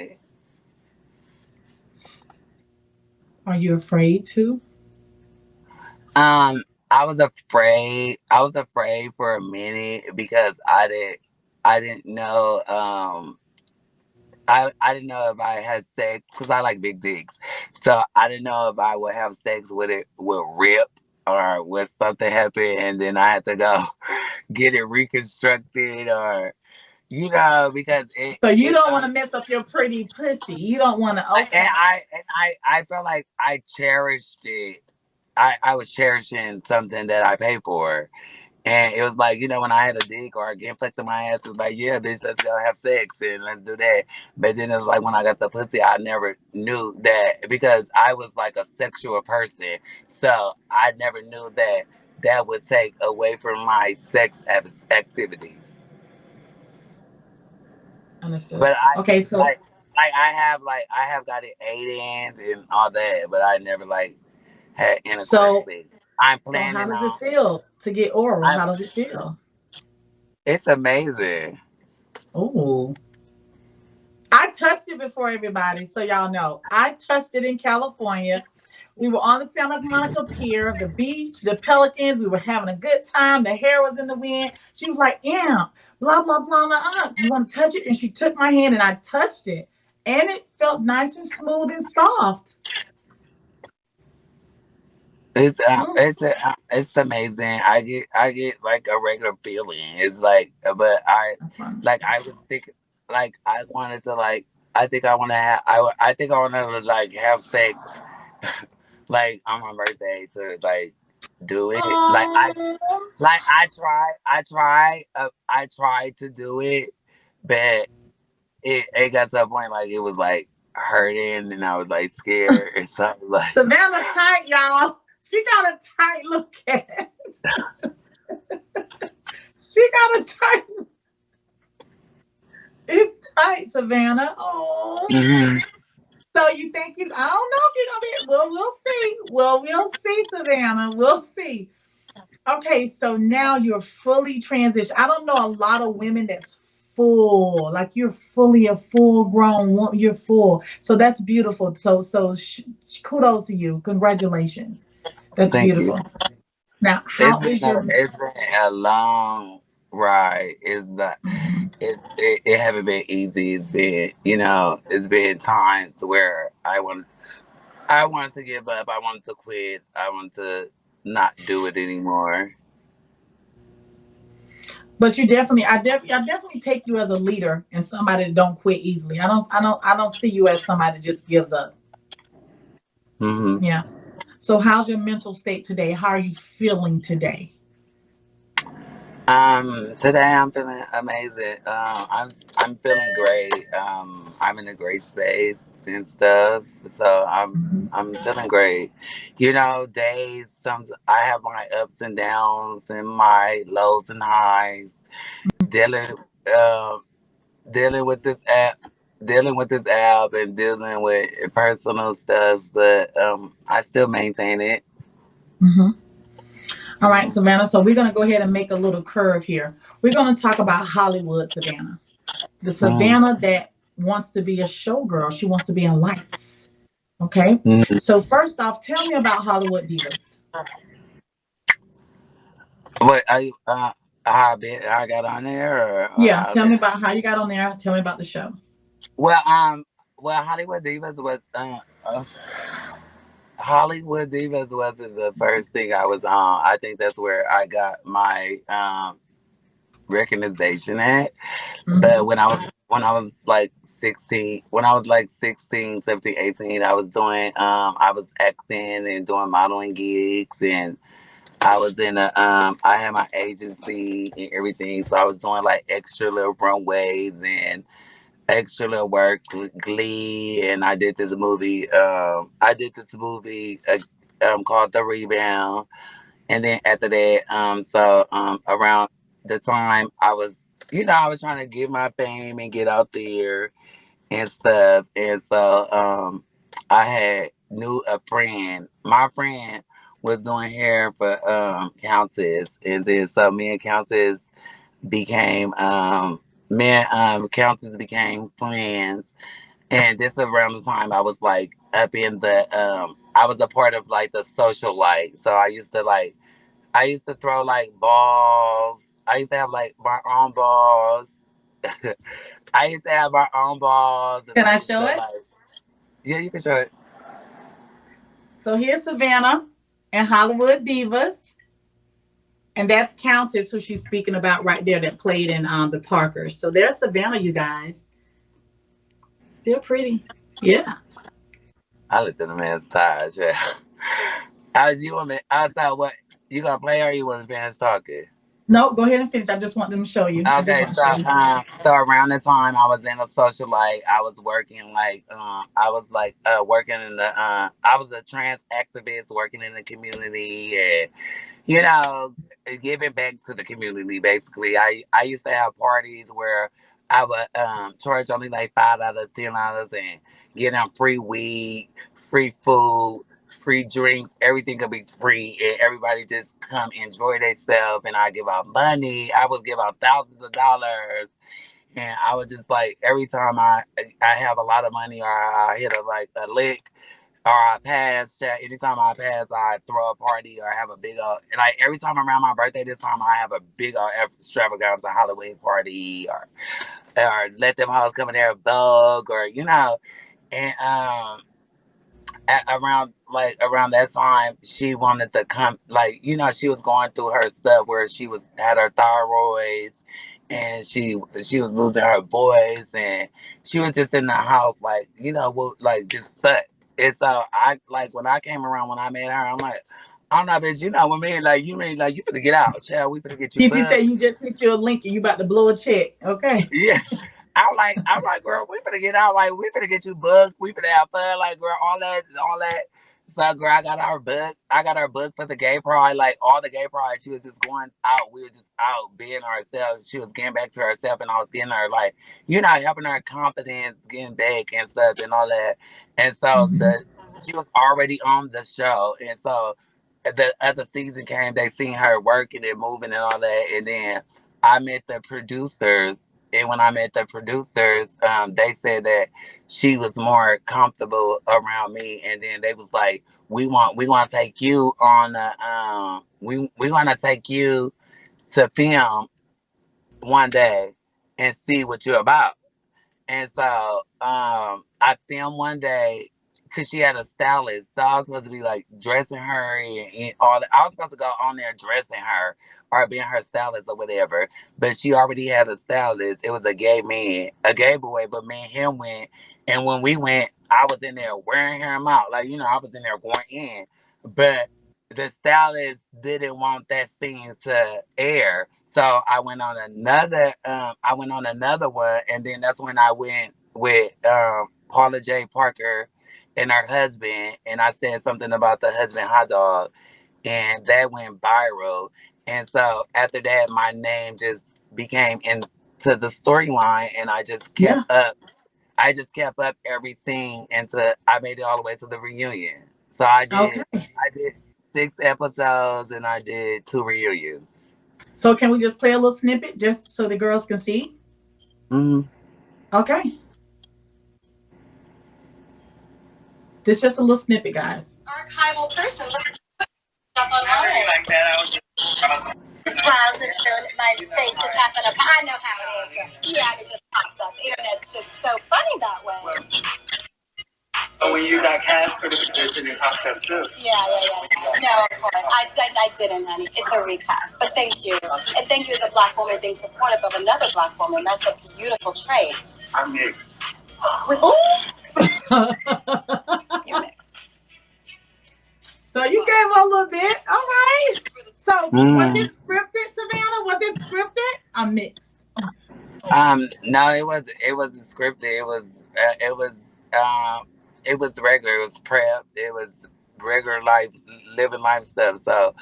Are you afraid to? um I was afraid. I was afraid for a minute because I didn't know I didn't know if I had sex because I like big dicks. So I didn't know if I would have sex with it with rip or with something happen and then I had to go get it reconstructed or because So you don't want to mess up your pretty pussy. You don't want to. Okay. I felt like I cherished it. I was cherishing something that I paid for. And it was like, when I had a dick or a get fucked in my ass, it was like, yeah, bitch, let's go have sex and let's do that. But then it was like when I got the pussy, I never knew that because I was like a sexual person. So I never knew that that would take away from my activities. Understood. But I Okay, so I have got it 8 ends and all that, but I never like had intercourse so sex. I'm so how planning does it on. feel to get oral? I'm. How does it feel? It's amazing. Oh, I touched it before everybody, so y'all know. I touched it in California. We were on the Santa Monica Pier, the beach, the pelicans. We were having a good time. The hair was in the wind. She was like, "Yeah, blah blah blah blah. You want to touch it?" And she took my hand and I touched it, and it felt nice and smooth and soft. Mm, It's amazing. I get like a regular feeling. It's like, but I promise. I was thinking like I wanted to like I think I want to like have sex like on my birthday to like do it. Oh, I tried to do it, but it got to a point like it was like hurting and I was like scared or something like. Savannah tight, y'all. She got a tight look at. She got a tight. It's tight, Savannah. Oh. Mhm. So you think you? I don't know if you're gonna be. Well, we'll see. Well, we'll see, Savannah. We'll see. Okay, so now you're fully transitioned. I don't know a lot of women that's full, like you're fully a full grown woman. You're full, so that's beautiful. Kudos to you. Congratulations. That's Thank you. beautiful. Now, how is your? It's been a long ride. Mhm. It haven't been easy. It's been it's been times where I wanted to give up. I wanted to quit. I wanted to not do it anymore. But you definitely, I definitely take you as a leader and somebody that don't quit easily. I don't see you as somebody that just gives up. hmm Yeah. So how's your mental state today? How are you feeling today? Today I'm feeling amazing. I'm feeling great. I'm in a great space and stuff. So Mhm. I'm feeling great. Days some I have my ups and downs and my lows and highs. Dealing um dealing with this app and dealing with personal stuff, but I still maintain it. Mhm. All right, Mhm. Savannah. So we're gonna go ahead and make a little curve here. We're gonna talk about Hollywood, Savannah. The Mhm. Savannah that wants to be a showgirl. She wants to be in lights. Okay. Mhm. So first off, tell me about Hollywood Divas. What how I got on there or Yeah, how tell me been? about how you got on there. Tell me about the show. Well, Hollywood Divas was Hollywood Divas wasn't the first thing I was on. I think that's where I got my recognition at. But Hmm. when I was like 16, when I was like 16, 17, 18, I was acting and doing modeling gigs, and I was in a I had my agency and everything, so I was doing like extra little runways and extra little work, Glee, and I did this movie called The Rebound, and then after that, around the time I was trying to get my fame and get out there and stuff, and so I had knew a friend. My friend was doing hair for Countess, and then so me and Countess became Countess became friends, and this around the time I was like up in the I was a part of like the social light, so I used to throw like balls. I used to have like my own balls. I used to have my own balls, and Can I I used show to it? like, yeah, you can show it. So here's Savannah and Hollywood Divas. And that's Countess, who she's speaking about right there, that played in the Parkers. So there's Savannah, you guys. Still pretty. Yeah. I looked at the man's tires. Yeah. You want me? I thought what you gonna play or you want to finish talking? No, go ahead and finish. I just want them to show you. I just Okay, want to show you. so around the time I was in a social life, I was working working in the I was a trans activist working in the community, and you know, giving back to the community. Basically, I used to have parties where I would charge only like $5, $10, and get them free weed, free food, free drinks. Everything could be free, and everybody just come enjoy themselves. And I give out money. I would give out thousands of dollars. And I was just like every time I have a lot of money or I hit a lick, or I pass, chat. Anytime I pass, I throw a party or have a big old, like every time around my birthday this time, I have a big old extravaganza Halloween party or let them hoes come in there bug or, and around that time, she wanted to come, like, she was going through her stuff where she was had her thyroids, and she was losing her voice, and she was just in the house, like, like just stuck. And so I like when I came around when I met her, I'm like, I don't know, bitch, what I mean? Like, you mean like you finna get out, child? We finna get you Did you say booked. you just hit your link and you about to blow a check? Okay. Yeah. I'm like, girl, we finna get out. Like, we finna get you booked. We finna have fun. Like, girl, all that. So, girl, I got our book. I got our book for the gay pride. Like, all the gay pride, she was just going out. We were just out being ourselves. She was getting back to herself, and I was getting her, like, helping her confidence, getting back and stuff, and all that. And so, Hmm. she was already on the show. And so, the other season came, they seen her working and moving and all that. And then I met the producers, and when I met the producers, they said that she was more comfortable around me, and then they was like, we want to take you on we want to take you to film one day and see what you're about. And so I filmed one day because she had a stylist. So I was supposed to be like dressing her and all that. I was supposed to go on there dressing her or being her stylist or whatever. But she already had a stylist. It was a gay man, a gay boy. But me and him went. And when we went, I was in there wearing him out. Like, I was in there going in. But the stylist didn't want that scene to air. So I went on another one, and then that's when I went with Paula J. Parker and her husband, and I said something about the husband hot dog, and that went viral. And so after that, my name just became into the storyline, and Yeah. I just kept up everything until I made it all the way to the reunion. So Okay. I did 6 episodes, and I did 2 reunions. So can we just play a little snippet just so the girls can see? Hmm. Okay. This is just a little snippet, guys. Archival person. Look up online. Like that. I was just browsing and my face just happened to. I know how it is. Yeah, it just pops up. The internet's just so funny that way. Well, but when you got cast for the position, it popped up too. Yeah. No, of course. I didn't, honey. It's a recast. But thank you. And thank you as a black woman being supportive of another black woman. That's a beautiful trait. I'm mixed. You're mixed. So you gave her a little bit. All right. So was Mm. it scripted, Savannah? Was it scripted? I'm mixed. No, it wasn't scripted. Um, it was regular. It was prep. It was regular life, living life stuff. So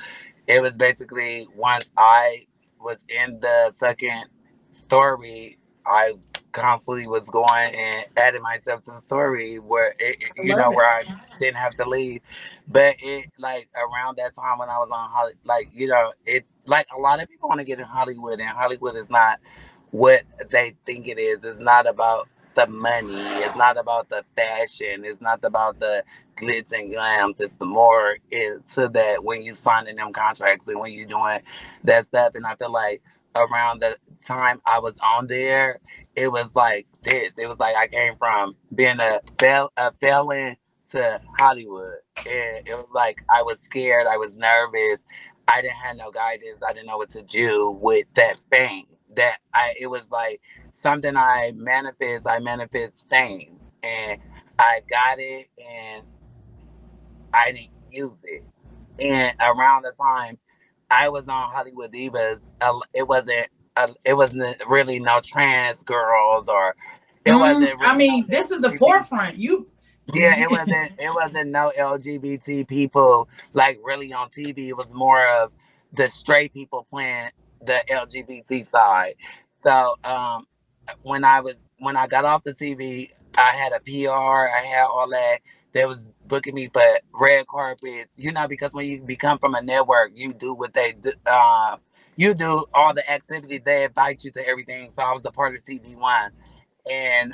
it was basically once I was in the second story, I constantly was going and adding myself to the story where I love it. where I didn't have to leave. But it like around that time when I was on Hollywood, like it's like a lot of people want to get in Hollywood, and Hollywood is not what they think it is. It's not about the money. It's not about the fashion. It's not about the glitz and glams. It's the more to that when you signing them contracts and when you doing that stuff. And I feel like around the time I was on there, it was like this. It was like I came from being a felon to Hollywood. And it was like I was scared. I was nervous. I didn't have no guidance. I didn't know what to do with that fame. That it was like something I manifest fame, and I got it, and I didn't use it. And around the time I was on Hollywood Divas, it wasn't really no trans girls, or it wasn't I really no mean, this is the LGBT. forefront. You, Yeah, you it wasn't no LGBT people like really on TV. It was more of the straight people playing the LGBT side. So when I got off the TV, I had a PR, I had all that. They was booking me for red carpets, because when you become from a network, you do what they do. You do all the activities. They invite you to everything. So I was a part of TV One, and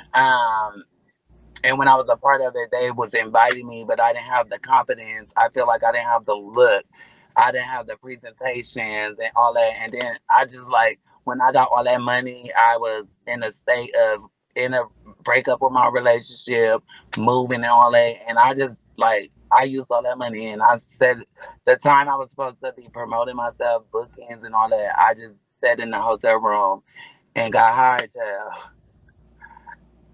when I was a part of it, they was inviting me, but I didn't have the confidence. I feel like I didn't have the look. I didn't have the presentations and all that. And then I just like when I got all that money, I was in a state of in a breakup with my relationship, moving and all that. And I just like I used all that money, and I said the time I was supposed to be promoting myself, bookings and all that, I just sat in the hotel room and got hired, child,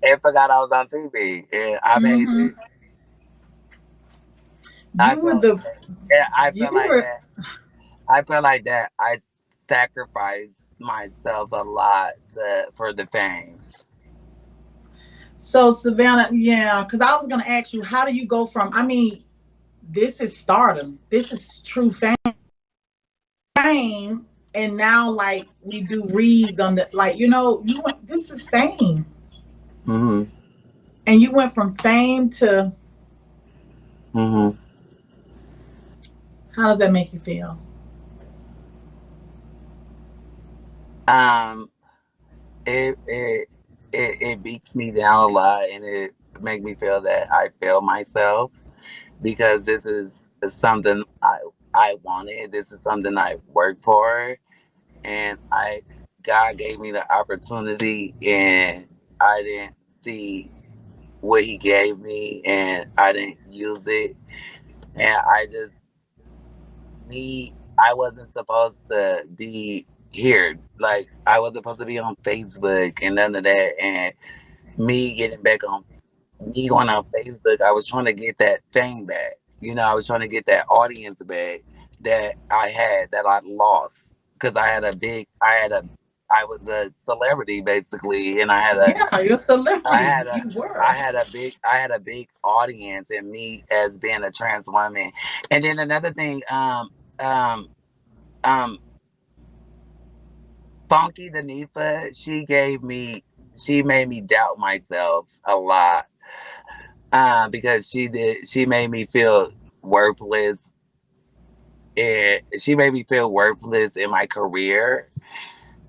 and forgot I was on TV, and I made hmm it. I you were felt the yeah, I you felt like were that. I felt like that. I sacrificed myself a lot for the fame. so Savannah, yeah, because I was gonna ask you, how do you go from? I mean, this is stardom. This is true fame, and now like we do reads on the like you went. This is fame, Mhm. and you went from fame to Mhm. how does that make you feel? Um. It beats me down a lot, and it makes me feel that I fail myself because this is something I wanted. This is something I worked for, and I God gave me the opportunity, and I didn't see what He gave me, and I didn't use it, and I wasn't supposed to be here. Like I was supposed to be on Facebook and none of that, and me getting back on me going on Facebook, I was trying to get that fame back. I was trying to get that audience back that I had that I lost because I was a celebrity basically, and Yeah, you're a I celebrity. had a, You were. I had a big audience, and me as being a trans woman, and then another thing, um, um, Funky Danifa, she made me doubt myself a lot because she made me feel worthless, and she made me feel worthless in my career.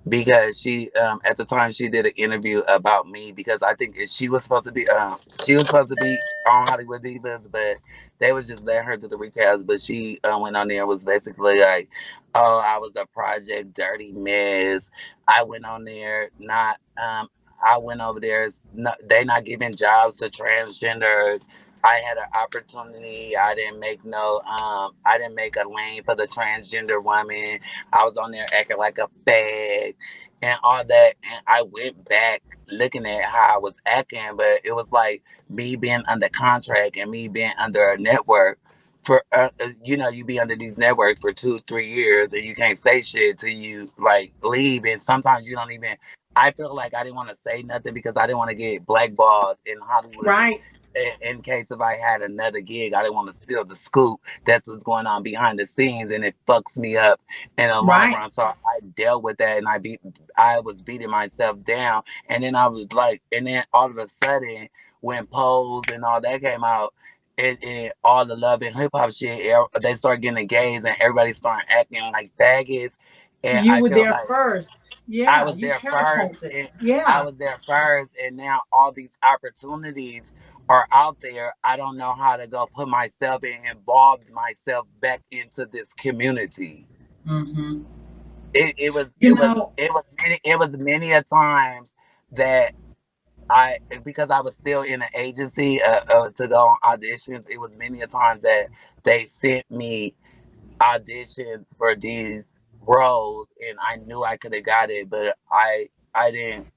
because she at the time she did an interview about me because I think she was supposed to be on Hollywood Divas, but they was just letting her do the recast. But she went on there and was basically like, "Oh, I was a Project Dirty Mess. I went on there not I went over there. They not giving jobs to transgenders. I had an opportunity. I didn't make a lane for the transgender woman. I was on there acting like a fag and all that. And I went back looking at how I was acting, but it was like me being under contract and me being under a network. For you be under these networks for 2 3 years and you can't say shit till you like leave, and sometimes you don't even. I feel like I didn't want to say nothing because I didn't want to get blackballed in Hollywood Right. in case if I had another gig. I didn't want to spill the scoop that's what's going on behind the scenes, and it fucks me up in the long Right. run. So I dealt with that, and I was beating myself down, and then I was like, and then all of a sudden when Pose and all that came out. And all the love and hip hop shit, they start getting engaged and everybody started acting like faggots. And You I were feel there like first. I Yeah, was you there first, catapulted. and I Yeah. was there first, and now all these opportunities are out there. I don't know how to go put myself and involve myself back into this community. Hmm. It was You it was know, it was many a times that because I was still in an agency to go on auditions. It was many a times that they sent me auditions for these roles, and I knew I could have got it, but I didn't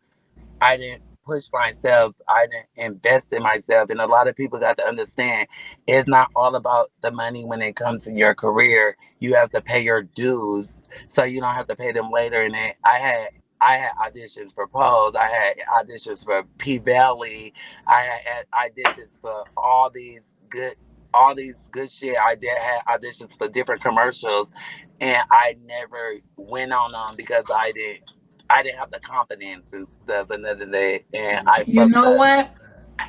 I didn't push myself. I didn't invest in myself. And a lot of people got to understand it's not all about the money when it comes to your career. You have to pay your dues so you don't have to pay them later. And then I had auditions for Pose. I had auditions for P Valley. I had auditions for good all these good shit. I did have auditions for different commercials, and I never went on them because I didn't have the confidence and stuff another day, and I you fucked know up. what?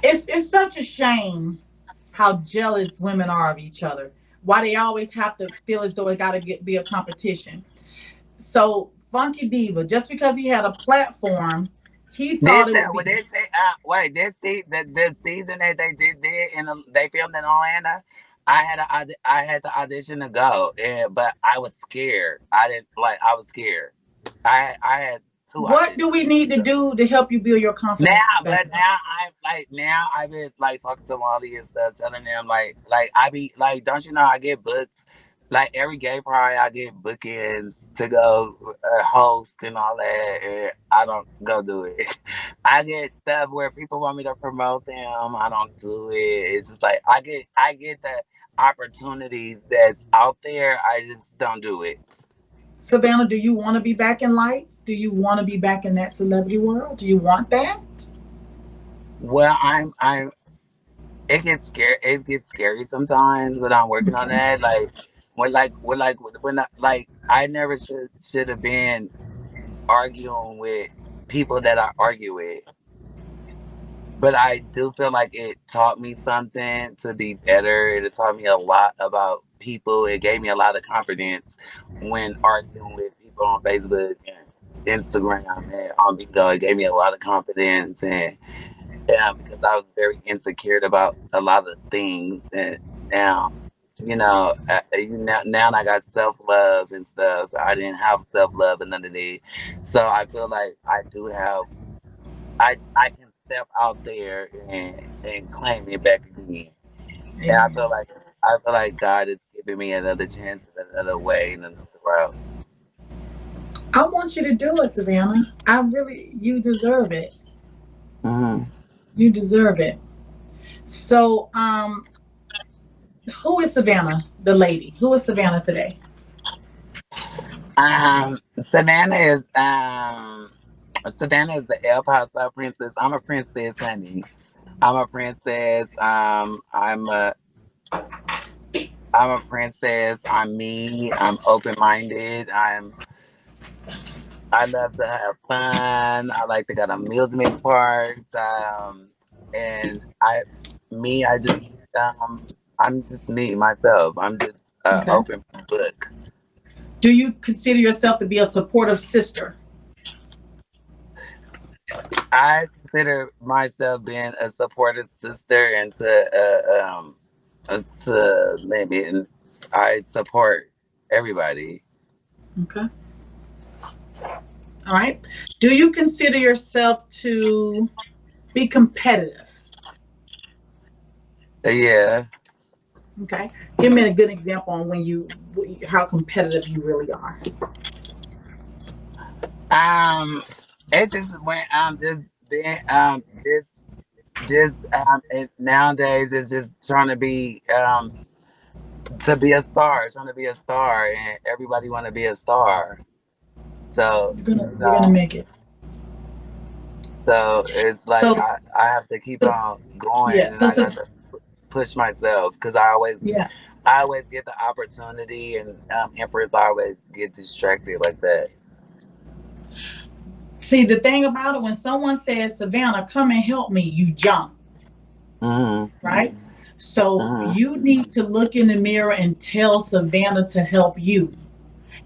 It's such a shame how jealous women are of each other. Why they always have to feel as though it got to be a competition. So Funky Diva, just because he had a platform, he This thought it would when be. they say wait, the season that they did and they filmed in Atlanta. I had the audition to go, and but I was scared. I didn't like. I was scared. I had two What do auditions we need to to go. do to help you build your confidence back up? Now I've been like talking to Molly and stuff, telling them like I be like, don't you know I get booked like every gay pride I get bookings to go host and all that, and I don't go do it. I get stuff where people want me to promote them. I don't do it. It's just like I get the opportunities that's out there. I just don't do it. Savannah, do you want to be back in lights? Do you want to be back in that celebrity world? Do you want that? Well, I'm it gets scary. It gets scary sometimes, but I'm working on Okay. that. When I never should have been arguing with people that I argue with, but I do feel like it taught me something to be better. It taught me a lot about people. It gave me a lot of confidence when arguing with people on Facebook and Instagram and on Bigo. It gave me a lot of confidence, and yeah, because I was very insecure about a lot of things, and now, now I got self love and stuff. I didn't have self love and none of that, so I feel like I do have. I can step out there and claim it back again, and Amen. I feel like God is giving me another chance, in another way, in another route. I want you to do it, Savannah. You deserve it. Hmm. You deserve it. So, who is Savannah, the lady? Who is Savannah today? Um, Savannah is Savannah is the El Paso princess. I'm a princess, honey. I'm a princess. I'm a princess. I'm me. I'm open minded. I love to have fun. I like to go to amusement parks. And I just I'm just me myself. I'm just an Okay. open book. Do you consider yourself to be a supportive sister? I consider myself being a supportive sister and to maybe and I support everybody. Okay. All right. Do you consider yourself to be competitive? Yeah. Okay. Give me a good example on when you how competitive you really are. Um, it just went just being it, nowadays it's just trying to be a star, trying to be a star, and everybody want to be a star. So You're gonna so make it. so it's like So, I have to keep so on going, yeah. and I got to push myself because Yeah. I always get the opportunity, and Empress always get distracted like that. See, the thing about it, when someone says, Savannah, come and help me, you jump, Mhm. right? So Mhm. you need to look in the mirror and tell Savannah to help you.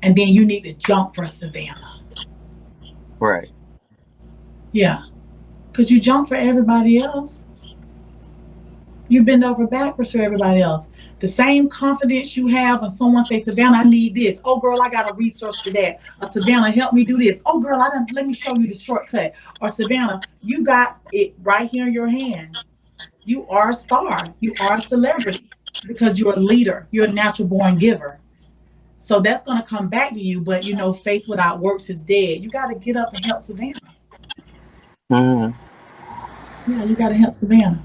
And then you need to jump for Savannah. Right. Yeah. Because you jump for everybody else. You bend over backwards for everybody else. The same confidence you have when someone says, Savannah, I need this. Oh, girl, I got a resource for that. Or Savannah, help me do this. Oh, girl, let me show you the shortcut. Or Savannah, you got it right here in your hands. You are a star. You are a celebrity because you're a leader. You're a natural born giver. So that's going to come back to you. But faith without works is dead. You got to get up and help Savannah. Mhm. Yeah, you got to help Savannah.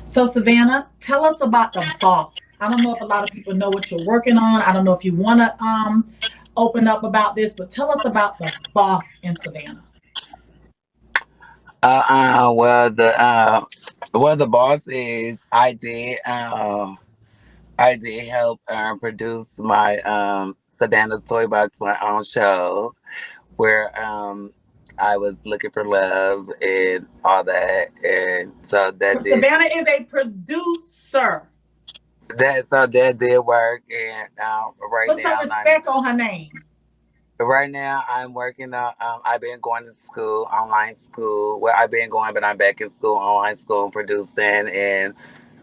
So, Savannah, tell us about the boss. I don't know if a lot of people know what you're working on. I don't know if you want to open up about this, but tell us about the boss in Savannah. Well, the boss is I did help produce my Savannah Toy Box, my own show, where I was looking for love and all that, and so Savannah is a producer. that did work, and Put some respect on her name. right now I'm working on I've been going to school, online school. Well, I've been going, but I'm back in school, online school, and producing and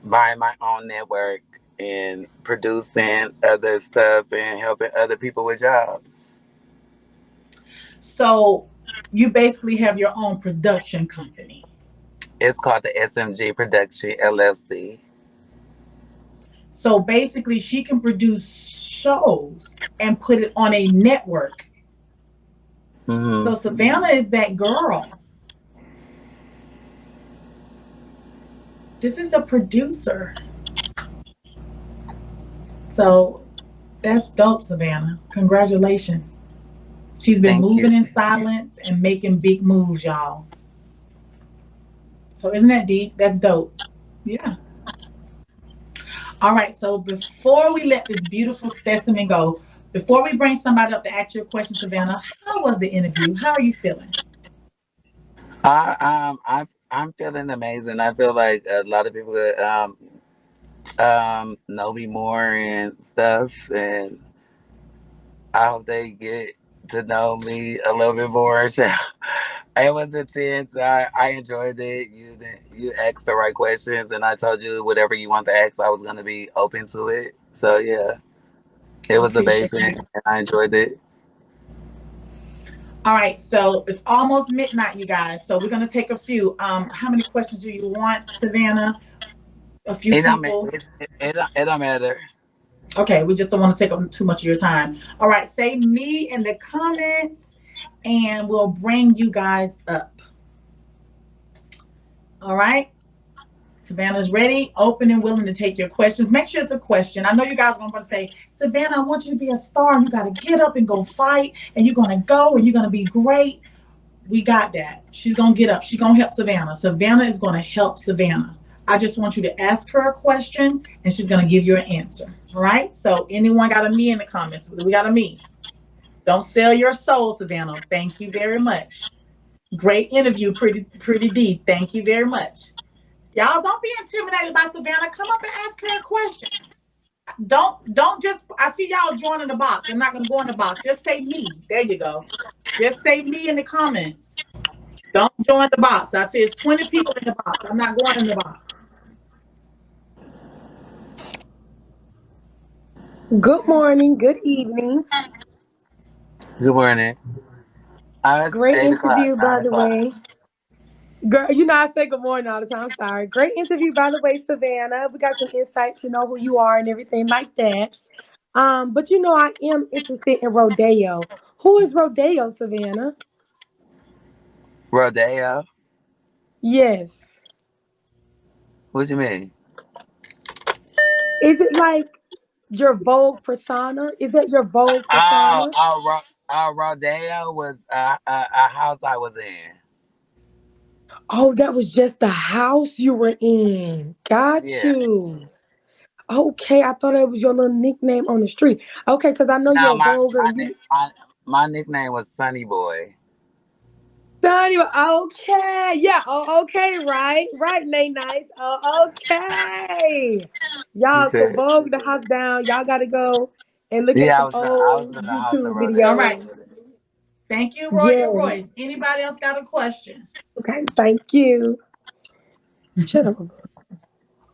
buying my own network and producing other stuff and helping other people with jobs. So you basically have your own production company. It's called the SMG Production LLC. So basically, she can produce shows and put it on a network. So Hmm. Savannah is that girl. This is a producer. So that's dope, Savannah. Congratulations. She's been Thank you. moving in silence and making big moves, y'all. So isn't that deep? That's dope. Yeah. All right. So before we let this beautiful specimen go, before we bring somebody up to ask you a question, Savannah, how was the interview? How are you feeling? I'm feeling amazing. I feel like a lot of people know me more and stuff, and I hope they get to know me a little bit more. So, it was intense. I enjoyed it. You asked the right questions, and I told you whatever you want to ask, I was gonna be open to it. So yeah, it I was appreciate amazing, you. and I enjoyed it. All right, so it's almost midnight, you guys. So we're gonna take a few. How many questions do you want, Savannah? A few It don't ma- people. it don't matter. Okay, we just don't want to take up too much of your time. All right, say me in the comments, and we'll bring you guys up. All right. Savannah's ready, open, and willing to take your questions. Make sure it's a question. I know you guys are going to say, Savannah, I want you to be a star. You got to get up and go fight, and you're going to go, and you're going to be great. We got that. She's going to get up. She's going to help Savannah. Savannah is going to help Savannah. I just want you to ask her a question, and she's going to give you an answer. All right? So, anyone got a me in the comments? We got a me. Don't sell your soul, Savannah. Thank you very much. Great interview, pretty deep. Thank you very much. Y'all don't be intimidated by Savannah. Come up and ask her a question. Don't just I see y'all joining the box. I'm not gonna go in the box. Just say me. There you go. Just say me in the comments. Don't join the box. I see it's 20 people in the box. I'm not going in the box. Good morning, good evening. Good morning. It's Great 8 o'clock, interview, by 9 o'clock. the way. Girl, you know I say good morning all the time. I'm sorry. Great interview, by the way, Savannah. We got some insight to know who you are and everything like that. But you know I am interested in rodeo. Who is rodeo, Savannah? Rodeo? Yes. What you mean? Is it like your Vogue persona? Is that your Vogue Oh, persona? oh, Rodeo was a house I was in. Oh, that was just the house you were in. Got Yeah. you. Okay, I thought that was your little nickname on the street. Okay, because I know No, you're a vulgar and you my nickname was Sunny Boy. Sonny. Okay, yeah, oh, okay, right, Nate Nice. Oh, okay. Y'all, so Okay. Vogue the house down. Y'all gotta go and look at Yeah, some I was old in the house in YouTube All Rodeo. right. videos. Thank you, Royal Yeah. Royce. Anybody else got a question? Okay, thank you. Shut up.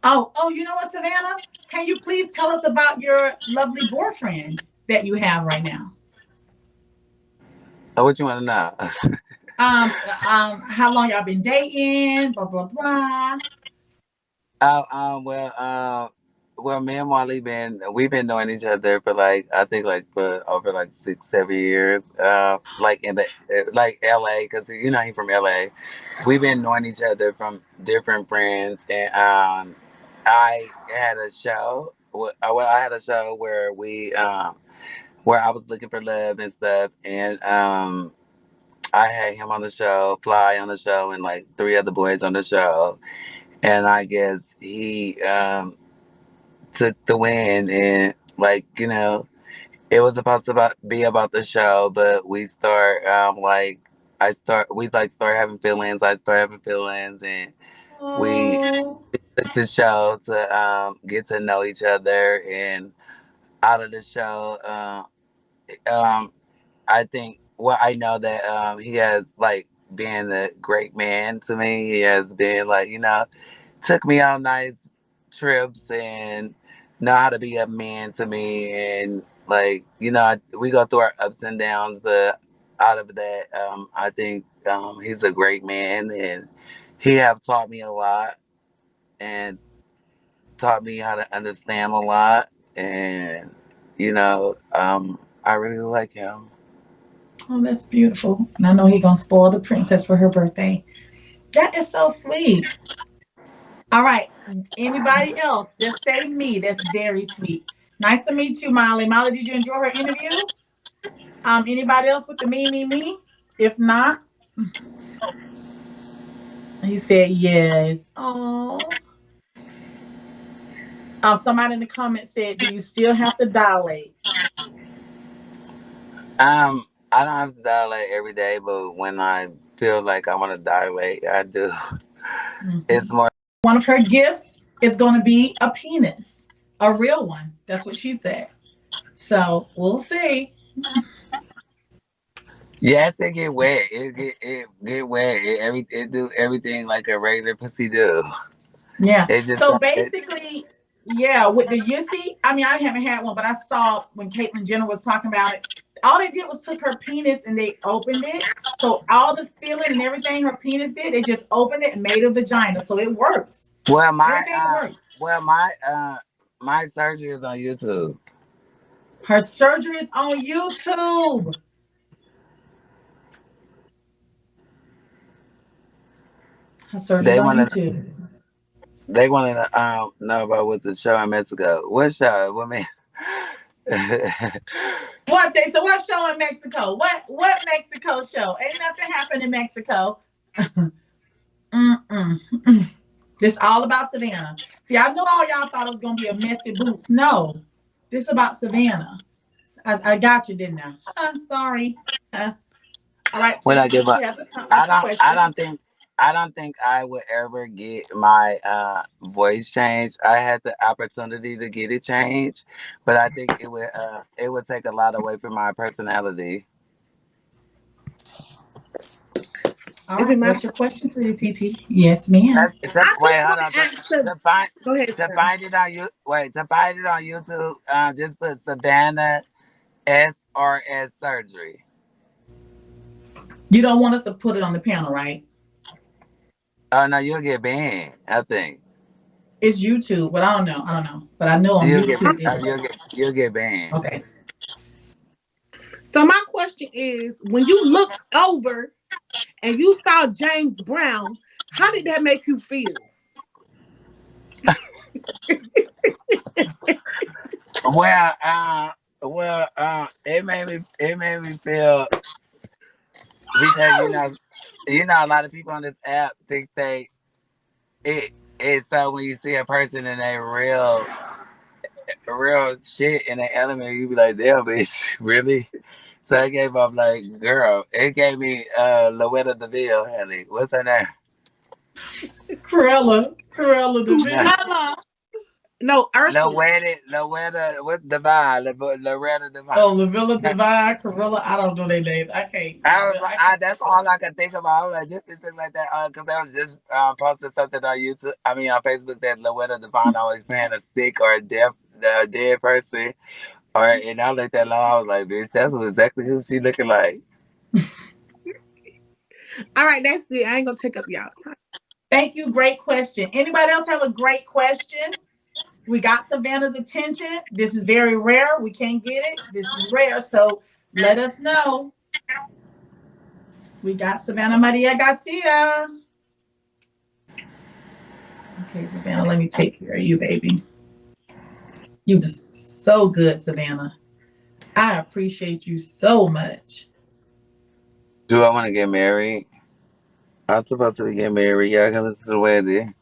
Oh, you know what, Savannah? Can you please tell us about your lovely boyfriend that you have right now? Oh, what you want to know? How long y'all been dating? Blah blah blah. Oh, well, me and Marley we've been knowing each other for like I think like for over like 6, 7 years. Like in the like LA, because you know he's from LA. We've been knowing each other from different friends, and I had a show. Well, I had a show where where I was looking for love and stuff, and I had him on the show, Fly on the show, and like three other boys on the show, and I guess he took the win, and like it was supposed to be about the show, but we start like we like start having feelings. I start having feelings, and we Oh, took the show to get to know each other, and out of the show, um, I think well I know that he has like been a great man to me. He has been like took me on nice trips and know how to be a man to me, and like we go through our ups and downs, but out of that I think he's a great man, and he have taught me a lot and taught me how to understand a lot, and I really like him. oh, that's beautiful. And I know he gonna spoil the princess for her birthday. That is so sweet. All right. Anybody else? Just say me. That's very sweet. Nice to meet you, Molly. Molly, did you enjoy her interview? Anybody else with the me? If not, he said yes. Oh. Somebody in the comments said, "Do you still have to dilate?" I don't have to dilate every day, but when I feel like I want to dilate, I do. It's Mhm. more. One of her gifts is going to be a penis, a real one. That's what she said. So we'll see. Yes, it get wet. It get wet. It do everything like a regular pussy do. Yeah. It just So don't. basically, yeah, with the Yussi, I mean, I haven't had one, but I saw when Caitlyn Jenner was talking about it. All they did was took her penis and they opened it. So all the feeling and everything her penis did, they just opened it and made a vagina. So it works. Well, Everything works. my surgery is on YouTube. Her surgery is on YouTube. Her surgery is They on want to YouTube. they want to know about what the show in Mexico. What show? What mean? What show in Mexico? What Mexico show? Ain't nothing happened in Mexico. Mm-mm. This all about Savannah. See, I know all y'all thought it was gonna be a messy boots. No, this about Savannah. I got you, didn't I? Sorry. All right, When I please. give She up, has a, I a don't. I question. don't think. I don't think I would ever get my voice changed. I had the opportunity to get it changed, but I think it would take a lot away from my personality. All Is it right. my What's turn? your question, pretty TT? Yes, ma'am. I Wait, just hold want on. to ask. The, go ahead, To sir. find it on you. Wait, to find it on YouTube, just put Savannah SRS surgery. You don't want us to put it on the panel, right? Oh no, you'll get banned. I think It's YouTube, but I don't know. I don't know. But I know on you'll get YouTube it. you'll get banned. Okay. So my question is, when you looked over and you saw James Brown, how did that make you feel? Well, it made me feel because a lot of people on this app think it it's so when you see a person in a real shit in an element, you be like, damn, bitch, really? So it gave up like, girl, it gave me Loretta Deville, honey. What's her name? Corella No, Deville. Cruella. No, Ursula. What's Divine? Loretta Divine. Oh, Lavilla Divine, Corella. I don't know their names. I can't. I was like, I can't. that's all I could think about. I was like, this is thing like that, because I was just posting something on YouTube. I mean, on Facebook that Loretta Devine always playing a sick or a dead person, or and I looked at her, I was like, bitch, that's exactly who she looking like. All right, that's it. I ain't gonna take up y'all time. Thank you. Great question. Anybody else have a great question? We got Savannah's attention. This is very rare. We can't get it. This is rare. So let us know. We got Savannah Maria Garcia. Okay, Savannah, let me take care of you, baby. You were so good, Savannah. I appreciate you so much. Do I want to get married? I'm supposed to get married. Y'all come to the wedding.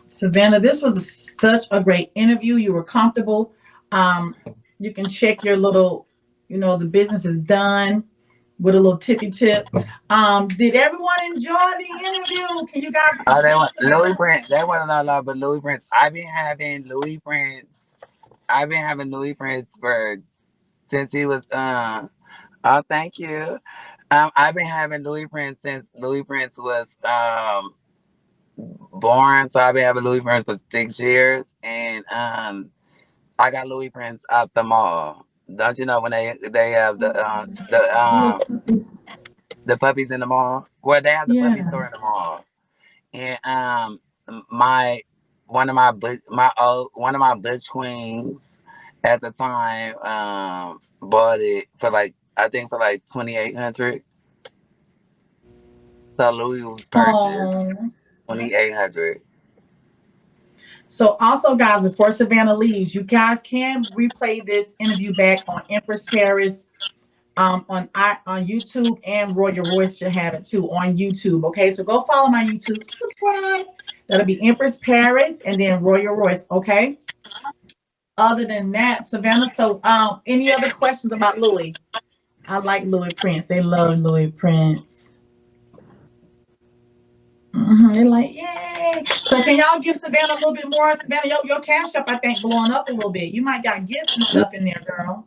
Savannah, this was such a great interview. You were comfortable. Um, you can check your little, the business is done with a little tippy tip. Did everyone enjoy the interview? Can you guys Oh, they give want Savannah? Louis Prince. They want a lot, but Louis Prince. I've been having Louis Prince. I've been having Louis Prince for since he was. Oh, thank you. I've been having Louis Prince since Louis Prince was born. So I've been having Louis Prince for 6 years, and I got Louis Prince at the mall. Don't you know when they have The little puppies. the puppies in the mall? Well, they have the puppy Yeah. store in the mall, and my one of my butch queens at the time bought it for like I think for like 2,800. So Louis was purchased Oh. 2,800. So also, guys, before Savannah leaves, you guys can replay this interview back on Empress Paris, on YouTube, and Royal Royce should have it too on YouTube. Okay, so go follow my YouTube, subscribe. That'll be Empress Paris and then Royal Royce. Okay. Other than that, Savannah. So, any other questions about Louis? I like Louis Prince. They love Louis Prince. They're like, yay. So can y'all give Savannah a little bit more? Savannah, your cash up, I think, blowing up a little bit. You might got gifts and stuff in there, girl.